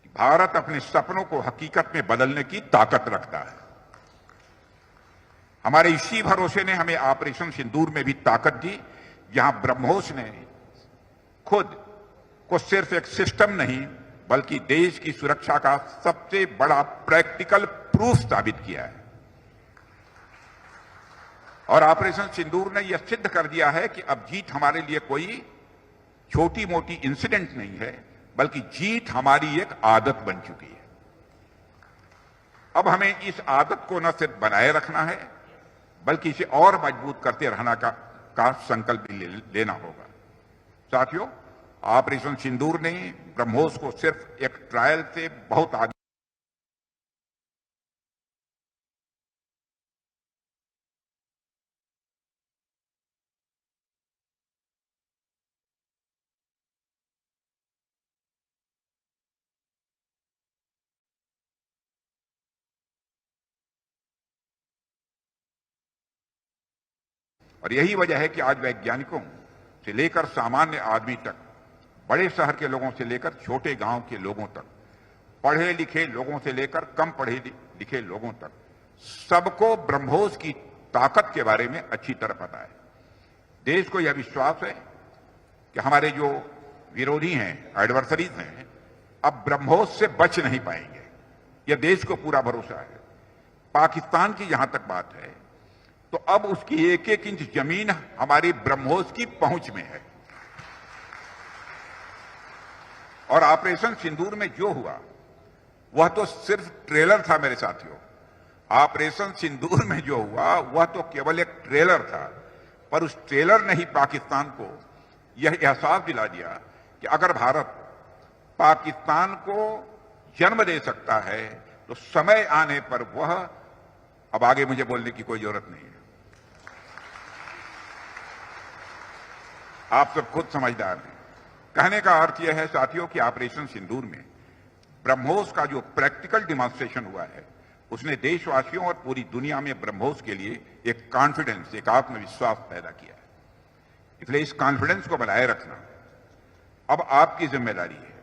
कि भारत अपने सपनों को हकीकत में बदलने की ताकत रखता है। हमारे इसी भरोसे ने हमें ऑपरेशन सिंदूर में भी ताकत दी, जहां ब्रह्मोस ने खुद को सिर्फ एक सिस्टम नहीं, बल्कि देश की सुरक्षा का सबसे बड़ा प्रैक्टिकल प्रूफ साबित किया है। और ऑपरेशन सिंदूर ने यह सिद्ध कर दिया है कि अब जीत हमारे लिए कोई छोटी मोटी इंसिडेंट नहीं है, बल्कि जीत हमारी एक आदत बन चुकी है। अब हमें इस आदत को न सिर्फ बनाए रखना है, बल्कि इसे और मजबूत करते रहना का संकल्प भी लेना होगा। साथियों, ऑपरेशन सिंदूर ने ब्रह्मोस को सिर्फ एक ट्रायल से बहुत आगे और यही वजह है कि आज वैज्ञानिकों से लेकर सामान्य आदमी तक, बड़े शहर के लोगों से लेकर छोटे गांव के लोगों तक, पढ़े लिखे लोगों से लेकर कम पढ़े लिखे लोगों तक, सबको ब्रह्मोस की ताकत के बारे में अच्छी तरह पता है। देश को यह विश्वास है कि हमारे जो विरोधी हैं, एडवर्सरीज हैं, अब ब्रह्मोस से बच नहीं पाएंगे। यह देश को पूरा भरोसा है। पाकिस्तान की जहां तक बात है, तो अब उसकी एक एक इंच जमीन हमारी ब्रह्मोस की पहुंच में है। और ऑपरेशन सिंदूर में जो हुआ वह तो सिर्फ ट्रेलर था मेरे साथियों। ऑपरेशन सिंदूर में जो हुआ वह तो केवल एक ट्रेलर था, पर उस ट्रेलर ने ही पाकिस्तान को यह एहसास दिला दिया कि अगर भारत पाकिस्तान को जन्म दे सकता है तो समय आने पर वह, अब आगे मुझे बोलने की कोई जरूरत नहीं है, आप सब खुद समझदार हैं। कहने का अर्थ यह है साथियों कि ऑपरेशन सिंदूर में ब्रह्मोस का जो प्रैक्टिकल डिमॉन्स्ट्रेशन हुआ है, उसने देशवासियों और पूरी दुनिया में ब्रह्मोस के लिए एक कॉन्फिडेंस, एक आत्मविश्वास पैदा किया है। इसलिए इस कॉन्फिडेंस को बनाए रखना अब आपकी जिम्मेदारी है।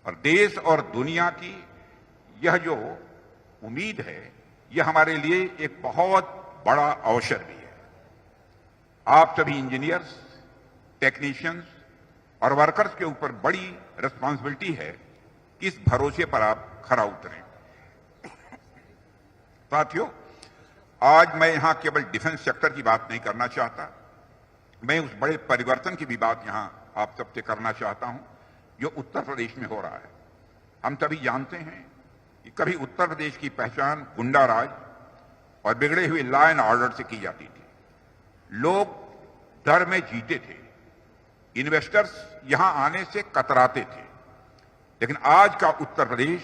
और देश और दुनिया की यह जो उम्मीद है, यह हमारे लिए एक बहुत बड़ा अवसर भी है। आप सभी इंजीनियर्स, टेक्नीशियंस और वर्कर्स के ऊपर बड़ी रिस्पॉन्सिबिलिटी है कि इस भरोसे पर आप खरा उतरें। साथियों, आज मैं यहां केवल डिफेंस सेक्टर की बात नहीं करना चाहता, मैं उस बड़े परिवर्तन की भी बात यहां आप सबसे करना चाहता हूं जो उत्तर प्रदेश में हो रहा है। हम सभी जानते हैं कि कभी उत्तर प्रदेश की पहचान गुंडा राज और बिगड़े हुए लॉ एंड ऑर्डर से की जाती थी। लोग डर में जीते थे, इन्वेस्टर्स यहां आने से कतराते थे। लेकिन आज का उत्तर प्रदेश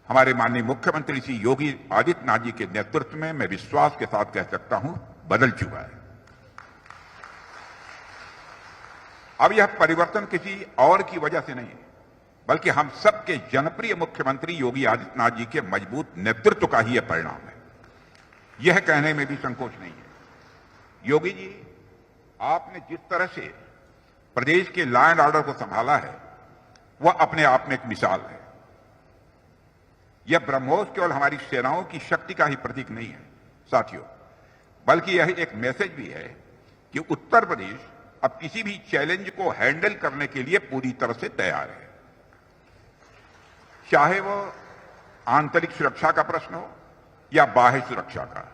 हमारे माननीय मुख्यमंत्री श्री योगी आदित्यनाथ जी के नेतृत्व में, मैं विश्वास के साथ कह सकता हूं, बदल चुका है। अब यह परिवर्तन किसी और की वजह से नहीं है, बल्कि हम सबके जनप्रिय मुख्यमंत्री योगी आदित्यनाथ जी के मजबूत नेतृत्व का ही यह परिणाम है। यह कहने में भी संकोच नहीं है। योगी जी, आपने जिस तरह से प्रदेश के लॉ एंड ऑर्डर को संभाला है वह अपने आप में एक मिसाल है। यह ब्रह्मोस केवल हमारी सेनाओं की शक्ति का ही प्रतीक नहीं है साथियों, बल्कि यह एक मैसेज भी है कि उत्तर प्रदेश अब किसी भी चैलेंज को हैंडल करने के लिए पूरी तरह से तैयार है। चाहे वो आंतरिक सुरक्षा का प्रश्न हो या बाह्य सुरक्षा का,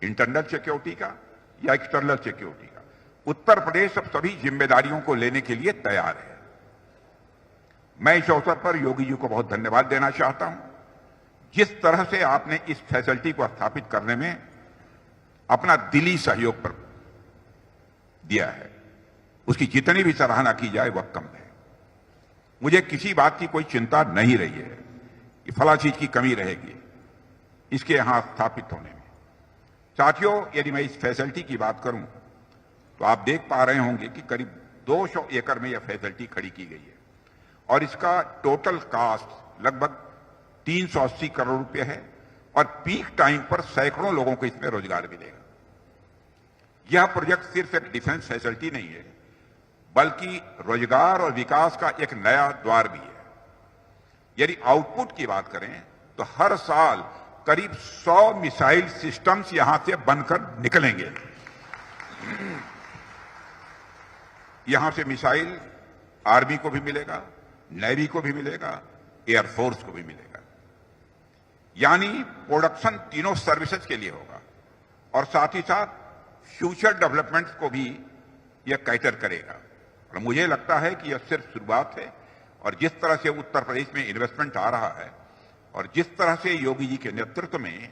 इंटरनल सिक्योरिटी का या एक्सटर्नल सिक्योरिटी का, उत्तर प्रदेश अब सभी जिम्मेदारियों को लेने के लिए तैयार है। मैं इस अवसर पर योगी जी को बहुत धन्यवाद देना चाहता हूं। जिस तरह से आपने इस फैसिलिटी को स्थापित करने में अपना दिली सहयोग पर दिया है, उसकी जितनी भी सराहना की जाए वह कम है। मुझे किसी बात की कोई चिंता नहीं रही है कि फला चीज की कमी रहेगी इसके यहां स्थापित होने में। साथियों, यदि मैं इस फैसिलिटी की बात करूं तो आप देख पा रहे होंगे कि करीब 200 एकड़ में यह फैसिलिटी खड़ी की गई है और इसका टोटल कास्ट लगभग 380 करोड़ रुपए है और पीक टाइम पर सैकड़ों लोगों को इसमें रोजगार मिलेगा। यह प्रोजेक्ट सिर्फ एक डिफेंस फैसिलिटी नहीं है, बल्कि रोजगार और विकास का एक नया द्वार भी है। यदि आउटपुट की बात करें तो हर साल करीब 100 मिसाइल सिस्टम्स यहां से बनकर निकलेंगे। यहां से मिसाइल आर्मी को भी मिलेगा, नेवी को भी मिलेगा, एयरफोर्स को भी मिलेगा। यानी प्रोडक्शन तीनों सर्विसेज के लिए होगा और साथ ही साथ फ्यूचर डेवलपमेंट को भी यह कैटर करेगा। और मुझे लगता है कि यह सिर्फ शुरुआत है और जिस तरह से उत्तर प्रदेश में इन्वेस्टमेंट आ रहा है और जिस तरह से योगी जी के नेतृत्व में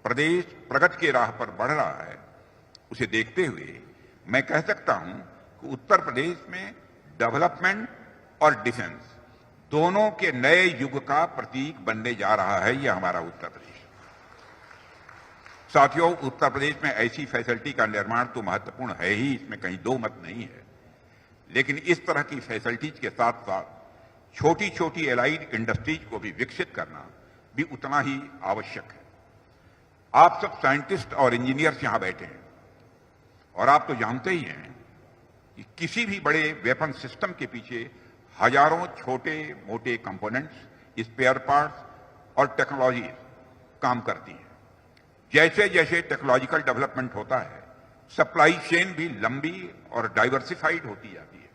प्रदेश प्रगति के राह पर बढ़ रहा है, उसे देखते हुए मैं कह सकता हूं कि उत्तर प्रदेश में डेवलपमेंट और डिफेंस दोनों के नए युग का प्रतीक बनने जा रहा है यह हमारा उत्तर प्रदेश। साथियों, उत्तर प्रदेश में ऐसी फैसिलिटी का निर्माण तो महत्वपूर्ण है ही, इसमें कहीं दो मत नहीं है, लेकिन इस तरह की फैसिलिटीज के साथ साथ छोटी छोटी एलाइड इंडस्ट्रीज को भी विकसित करना भी उतना ही आवश्यक है। आप सब साइंटिस्ट और इंजीनियर्स यहां बैठे हैं और आप तो जानते ही हैं कि किसी भी बड़े वेपन सिस्टम के पीछे हजारों छोटे मोटे कंपोनेंट्स, स्पेयर पार्ट्स और टेक्नोलॉजी काम करती हैं। जैसे जैसे टेक्नोलॉजिकल डेवलपमेंट होता है, सप्लाई चेन भी लंबी और डाइवर्सिफाइड होती जाती है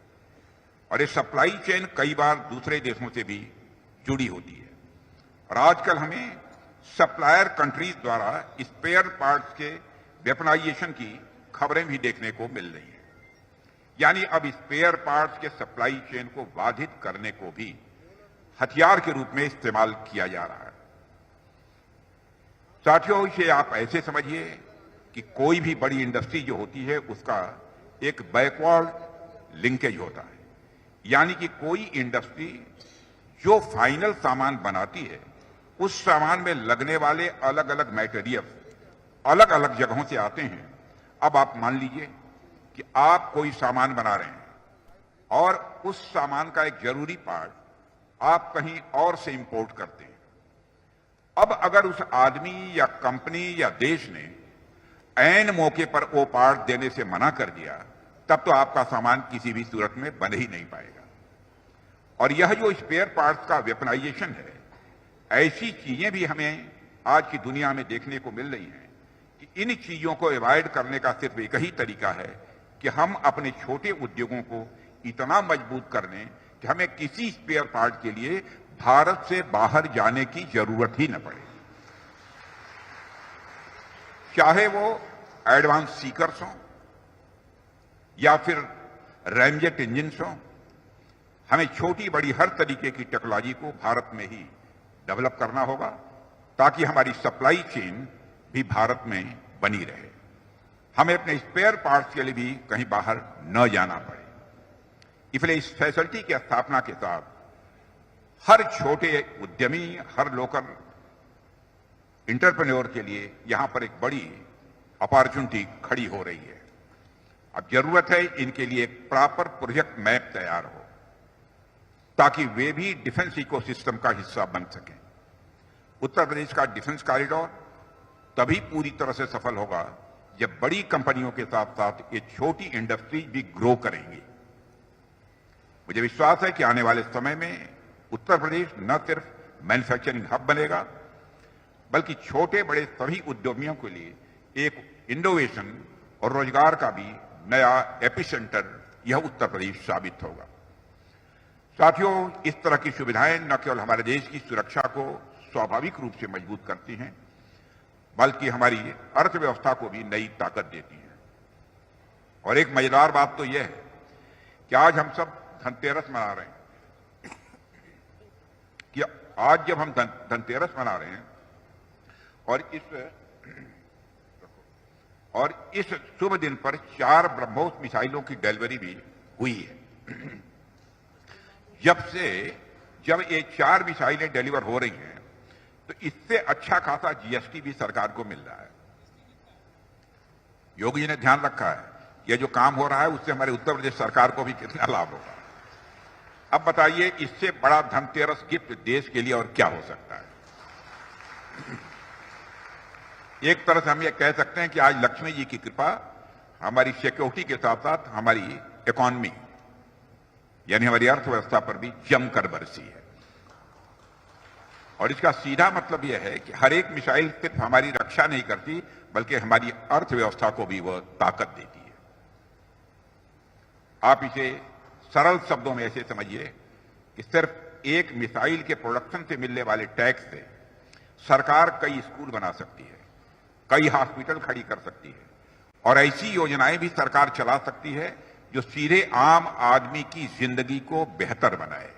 और ये सप्लाई चेन कई बार दूसरे देशों से भी जुड़ी होती है। और आजकल हमें सप्लायर कंट्रीज द्वारा स्पेयर पार्ट्स के वेपनाइजेशन की खबरें भी देखने को मिल रही हैं। यानी अब स्पेयर पार्ट्स के सप्लाई चेन को बाधित करने को भी हथियार के रूप में इस्तेमाल किया जा रहा है। साथियों, इसे आप ऐसे समझिए कि कोई भी बड़ी इंडस्ट्री जो होती है उसका एक बैकवर्ड लिंकेज होता है। यानी कि कोई इंडस्ट्री जो फाइनल सामान बनाती है, उस सामान में लगने वाले अलग अलग मटेरियल अलग अलग जगहों से आते हैं। अब आप मान लीजिए कि आप कोई सामान बना रहे हैं और उस सामान का एक जरूरी पार्ट आप कहीं और से इंपोर्ट करते हैं। अब अगर उस आदमी या कंपनी या देश ने ऐन मौके पर वो पार्ट देने से मना कर दिया, तब तो आपका सामान किसी भी सूरत में बन ही नहीं पाएगा। और यह जो स्पेयर पार्ट्स का वेपनाइजेशन है, ऐसी चीजें भी हमें आज की दुनिया में देखने को मिल रही हैं कि इन चीजों को अवॉइड करने का सिर्फ एक ही तरीका है कि हम अपने छोटे उद्योगों को इतना मजबूत कर लें कि हमें किसी स्पेयर पार्ट के लिए भारत से बाहर जाने की जरूरत ही न पड़े, चाहे वो एडवांस सीकर्स हों या फिर रैमजेट इंजन हों। हमें छोटी बड़ी हर तरीके की टेक्नोलॉजी को भारत में ही डेवलप करना होगा ताकि हमारी सप्लाई चेन भी भारत में बनी रहे। हमें अपने स्पेयर पार्ट्स के लिए भी कहीं बाहर न जाना पड़े। इसलिए इस फैसिलिटी की स्थापना के साथ हर छोटे उद्यमी, हर लोकल इंटरप्रेन्योर के लिए यहां पर एक बड़ी अपॉर्चुनिटी खड़ी हो रही है। अब जरूरत है इनके लिए एक प्रॉपर प्रोजेक्ट मैप तैयार हो ताकि वे भी डिफेंस इकोसिस्टम का हिस्सा बन सकें। उत्तर प्रदेश का डिफेंस कॉरिडोर तभी पूरी तरह से सफल होगा जब बड़ी कंपनियों के साथ साथ ये छोटी इंडस्ट्रीज भी ग्रो करेंगी। मुझे विश्वास है कि आने वाले समय में उत्तर प्रदेश न सिर्फ मैन्युफैक्चरिंग हब बनेगा बल्कि छोटे बड़े सभी उद्यमियों के लिए एक इनोवेशन और रोजगार का भी नया एपिसेंटर यह उत्तर प्रदेश साबित होगा। साथियों, इस तरह की सुविधाएं न केवल हमारे देश की सुरक्षा को स्वाभाविक रूप से मजबूत करती हैं बल्कि हमारी अर्थव्यवस्था को भी नई ताकत देती हैं। और एक मजेदार बात तो यह है कि आज हम सब धनतेरस मना रहे हैं कि आज जब हम धनतेरस मना रहे हैं और इस शुभ दिन पर 4 ब्रह्मोस मिसाइलों की डिलीवरी भी हुई है। जब ये 4 मिसाइलें डिलीवर हो रही हैं तो इससे अच्छा खासा जीएसटी भी सरकार को मिल रहा है। योगी जी ने ध्यान रखा है कि ये जो काम हो रहा है उससे हमारे उत्तर प्रदेश सरकार को भी कितना लाभ होगा। अब बताइए, इससे बड़ा धनतेरस गिफ्ट देश के लिए और क्या हो सकता है। एक तरह से हम ये कह सकते हैं कि आज लक्ष्मी जी की कृपा हमारी सिक्योरिटी के साथ साथ हमारी इकोनॉमी यानी हमारी अर्थव्यवस्था पर भी जमकर बरसी है। और इसका सीधा मतलब यह है कि हर एक मिसाइल सिर्फ हमारी रक्षा नहीं करती बल्कि हमारी अर्थव्यवस्था को भी वह ताकत देती है। आप इसे सरल शब्दों में ऐसे समझिए कि सिर्फ एक मिसाइल के प्रोडक्शन से मिलने वाले टैक्स से सरकार कई स्कूल बना सकती है, कई हॉस्पिटल खड़ी कर सकती है और ऐसी योजनाएं भी सरकार चला सकती है जो सीधे आम आदमी की जिंदगी को बेहतर बनाए।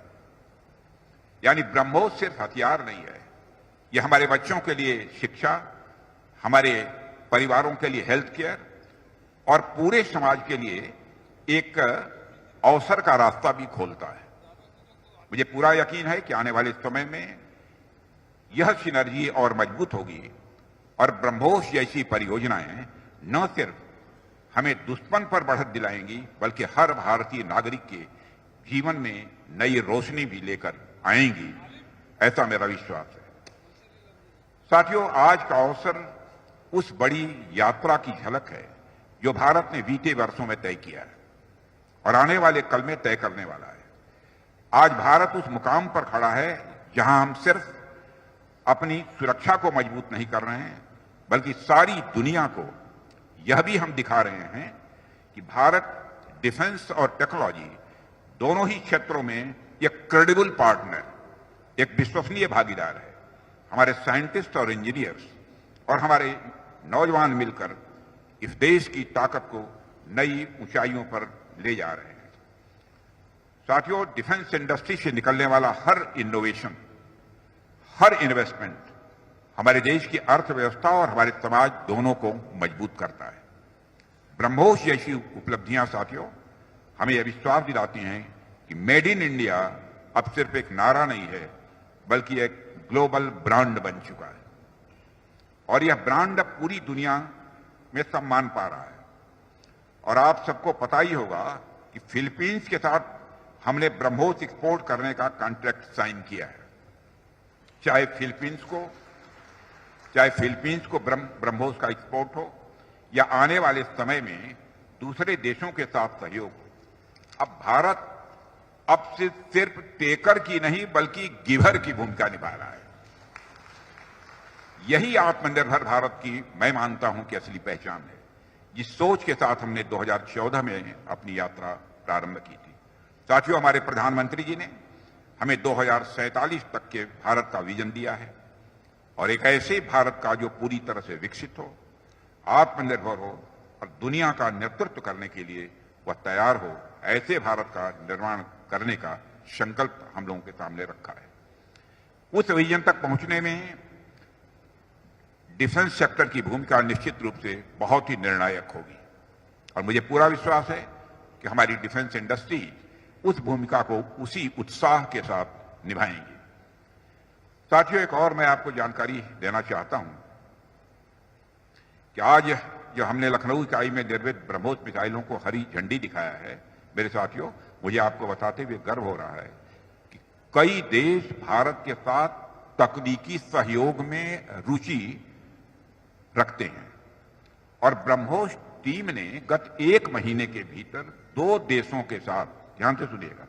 यानी ब्रह्मोस सिर्फ हथियार नहीं है, यह हमारे बच्चों के लिए शिक्षा, हमारे परिवारों के लिए हेल्थ केयर और पूरे समाज के लिए एक अवसर का रास्ता भी खोलता है। मुझे पूरा यकीन है कि आने वाले समय में यह सिनर्जी और मजबूत होगी और ब्रह्मोस जैसी परियोजनाएं न सिर्फ हमें दुश्मन पर बढ़त दिलाएंगी बल्कि हर भारतीय नागरिक के जीवन में नई रोशनी भी लेकर आएंगी, ऐसा मेरा विश्वास है। साथियों, आज का अवसर उस बड़ी यात्रा की झलक है जो भारत ने बीते वर्षों में तय किया है और आने वाले कल में तय करने वाला है। आज भारत उस मुकाम पर खड़ा है जहां हम सिर्फ अपनी सुरक्षा को मजबूत नहीं कर रहे हैं बल्कि सारी दुनिया को यह भी हम दिखा रहे हैं कि भारत डिफेंस और टेक्नोलॉजी दोनों ही क्षेत्रों में एक क्रेडिबल पार्टनर, एक विश्वसनीय भागीदार है। हमारे साइंटिस्ट और इंजीनियर्स और हमारे नौजवान मिलकर इस देश की ताकत को नई ऊंचाइयों पर ले जा रहे हैं। साथियों, डिफेंस इंडस्ट्री से निकलने वाला हर इनोवेशन, हर इन्वेस्टमेंट हमारे देश की अर्थव्यवस्था और हमारे समाज दोनों को मजबूत करता है। ब्रह्मोस जैसी उपलब्धियां साथियों हमें यह विश्वास दिलाती हैं कि मेड इन इंडिया अब सिर्फ एक नारा नहीं है बल्कि एक ग्लोबल ब्रांड बन चुका है और यह ब्रांड अब पूरी दुनिया में सम्मान पा रहा है। और आप सबको पता ही होगा कि फिलीपींस के साथ हमने ब्रह्मोस एक्सपोर्ट करने का कॉन्ट्रैक्ट साइन किया है। चाहे फिलीपींस को ब्रह्मोस का एक्सपोर्ट हो या आने वाले समय में दूसरे देशों के साथ सहयोग हो। अब भारत अब सिर्फ टेकर की नहीं बल्कि गिवर की भूमिका निभा रहा है। यही आत्मनिर्भर भारत की मैं मानता हूं कि असली पहचान है, जिस सोच के साथ हमने 2014 में अपनी यात्रा प्रारंभ की थी। साथियों, हमारे प्रधानमंत्री जी ने हमें 2047 तक के भारत का विजन दिया है और एक ऐसे भारत का जो पूरी तरह से विकसित हो, आत्मनिर्भर हो और दुनिया का नेतृत्व करने के लिए वह तैयार हो, ऐसे भारत का निर्माण करने का संकल्प हम लोगों के सामने रखा है। उस विजन तक पहुंचने में डिफेंस सेक्टर की भूमिका निश्चित रूप से बहुत ही निर्णायक होगी और मुझे पूरा विश्वास है कि हमारी डिफेंस इंडस्ट्री उस भूमिका को उसी उत्साह के साथ निभाएंगी। साथियों, एक और मैं आपको जानकारी देना चाहता हूं कि आज जो हमने लखनऊ इकाई में निर्मित ब्रह्मोस मिसाइलों को हरी झंडी दिखाया है, मेरे साथियों, मुझे आपको बताते हुए गर्व हो रहा है कि कई देश भारत के साथ तकनीकी सहयोग में रुचि रखते हैं और ब्रह्मोस टीम ने गत 1 महीने के भीतर 2 देशों के साथ, ध्यान से सुनिएगा,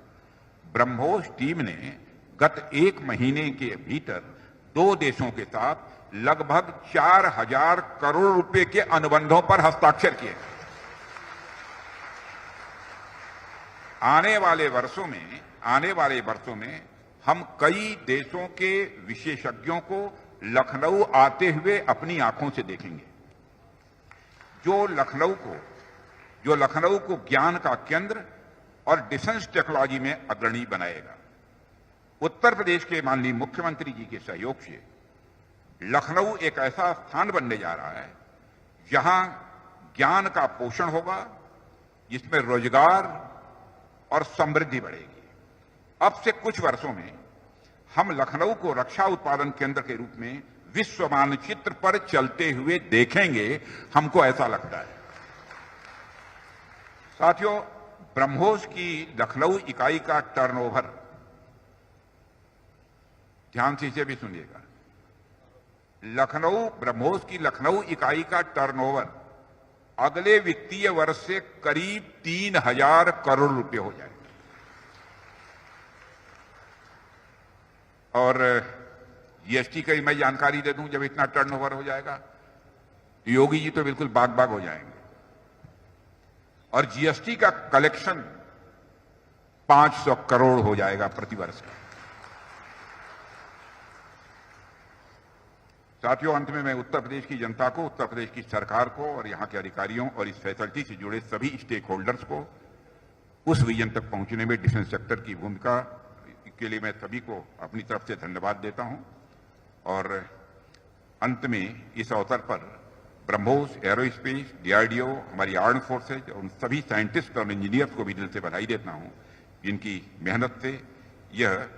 ब्रह्मोस टीम ने गत 1 महीने के भीतर 2 देशों के साथ लगभग 4000 करोड़ रुपए के अनुबंधों पर हस्ताक्षर किए। आने वाले वर्षों में हम कई देशों के विशेषज्ञों को लखनऊ आते हुए अपनी आंखों से देखेंगे, जो लखनऊ को ज्ञान का केंद्र और डिफेंस टेक्नोलॉजी में अग्रणी बनाएगा। उत्तर प्रदेश के माननीय मुख्यमंत्री जी के सहयोग से लखनऊ एक ऐसा स्थान बनने जा रहा है जहां ज्ञान का पोषण होगा, जिसमें रोजगार और समृद्धि बढ़ेगी। अब से कुछ वर्षों में हम लखनऊ को रक्षा उत्पादन केंद्र के रूप में विश्व मानचित्र पर चलते हुए देखेंगे, हमको ऐसा लगता है। साथियों, ब्रह्मोस की लखनऊ इकाई का टर्नओवर, ध्यान से इसे भी सुनिएगा, ब्रह्मोस की लखनऊ इकाई का टर्नओवर अगले वित्तीय वर्ष से करीब 3000 करोड़ रुपए हो जाएगा। और जीएसटी की मैं जानकारी दे दूं, जब इतना टर्नओवर हो जाएगा योगी जी तो बिल्कुल बाग बाग हो जाएंगे। और जीएसटी का कलेक्शन 500 करोड़ हो जाएगा प्रतिवर्ष का। साथियों, अंत में मैं उत्तर प्रदेश की जनता को, उत्तर प्रदेश की सरकार को और यहां के अधिकारियों और इस फैसिलिटी से जुड़े सभी स्टेक होल्डर्स को उस विजन तक पहुंचने में डिफेंस सेक्टर की भूमिका के लिए मैं सभी को अपनी तरफ से धन्यवाद देता हूं। और अंत में इस अवसर पर ब्रह्मोस, एरोस्पेस, डीआरडीओ, हमारी आर्म फोर्सेज और उन सभी साइंटिस्ट और इंजीनियर्स को भी दिल से बधाई देता हूं, जिनकी मेहनत से यह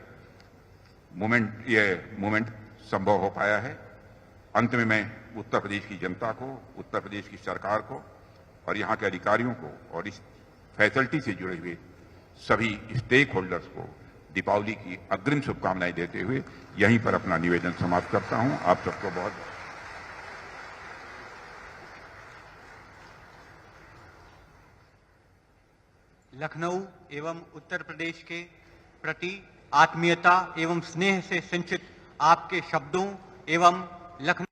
मूवमेंट संभव हो पाया है। अंत में मैं उत्तर प्रदेश की जनता को, उत्तर प्रदेश की सरकार को और यहाँ के अधिकारियों को और इस फैसिलिटी से जुड़े हुए सभी स्टेक होल्डर्स को दीपावली की अग्रिम शुभकामनाएं देते हुए यहीं पर अपना निवेदन समाप्त करता हूं। आप सबको बहुत लखनऊ एवं उत्तर प्रदेश के प्रति आत्मीयता एवं स्नेह से सिंचित आपके शब्दों एवं लखनऊ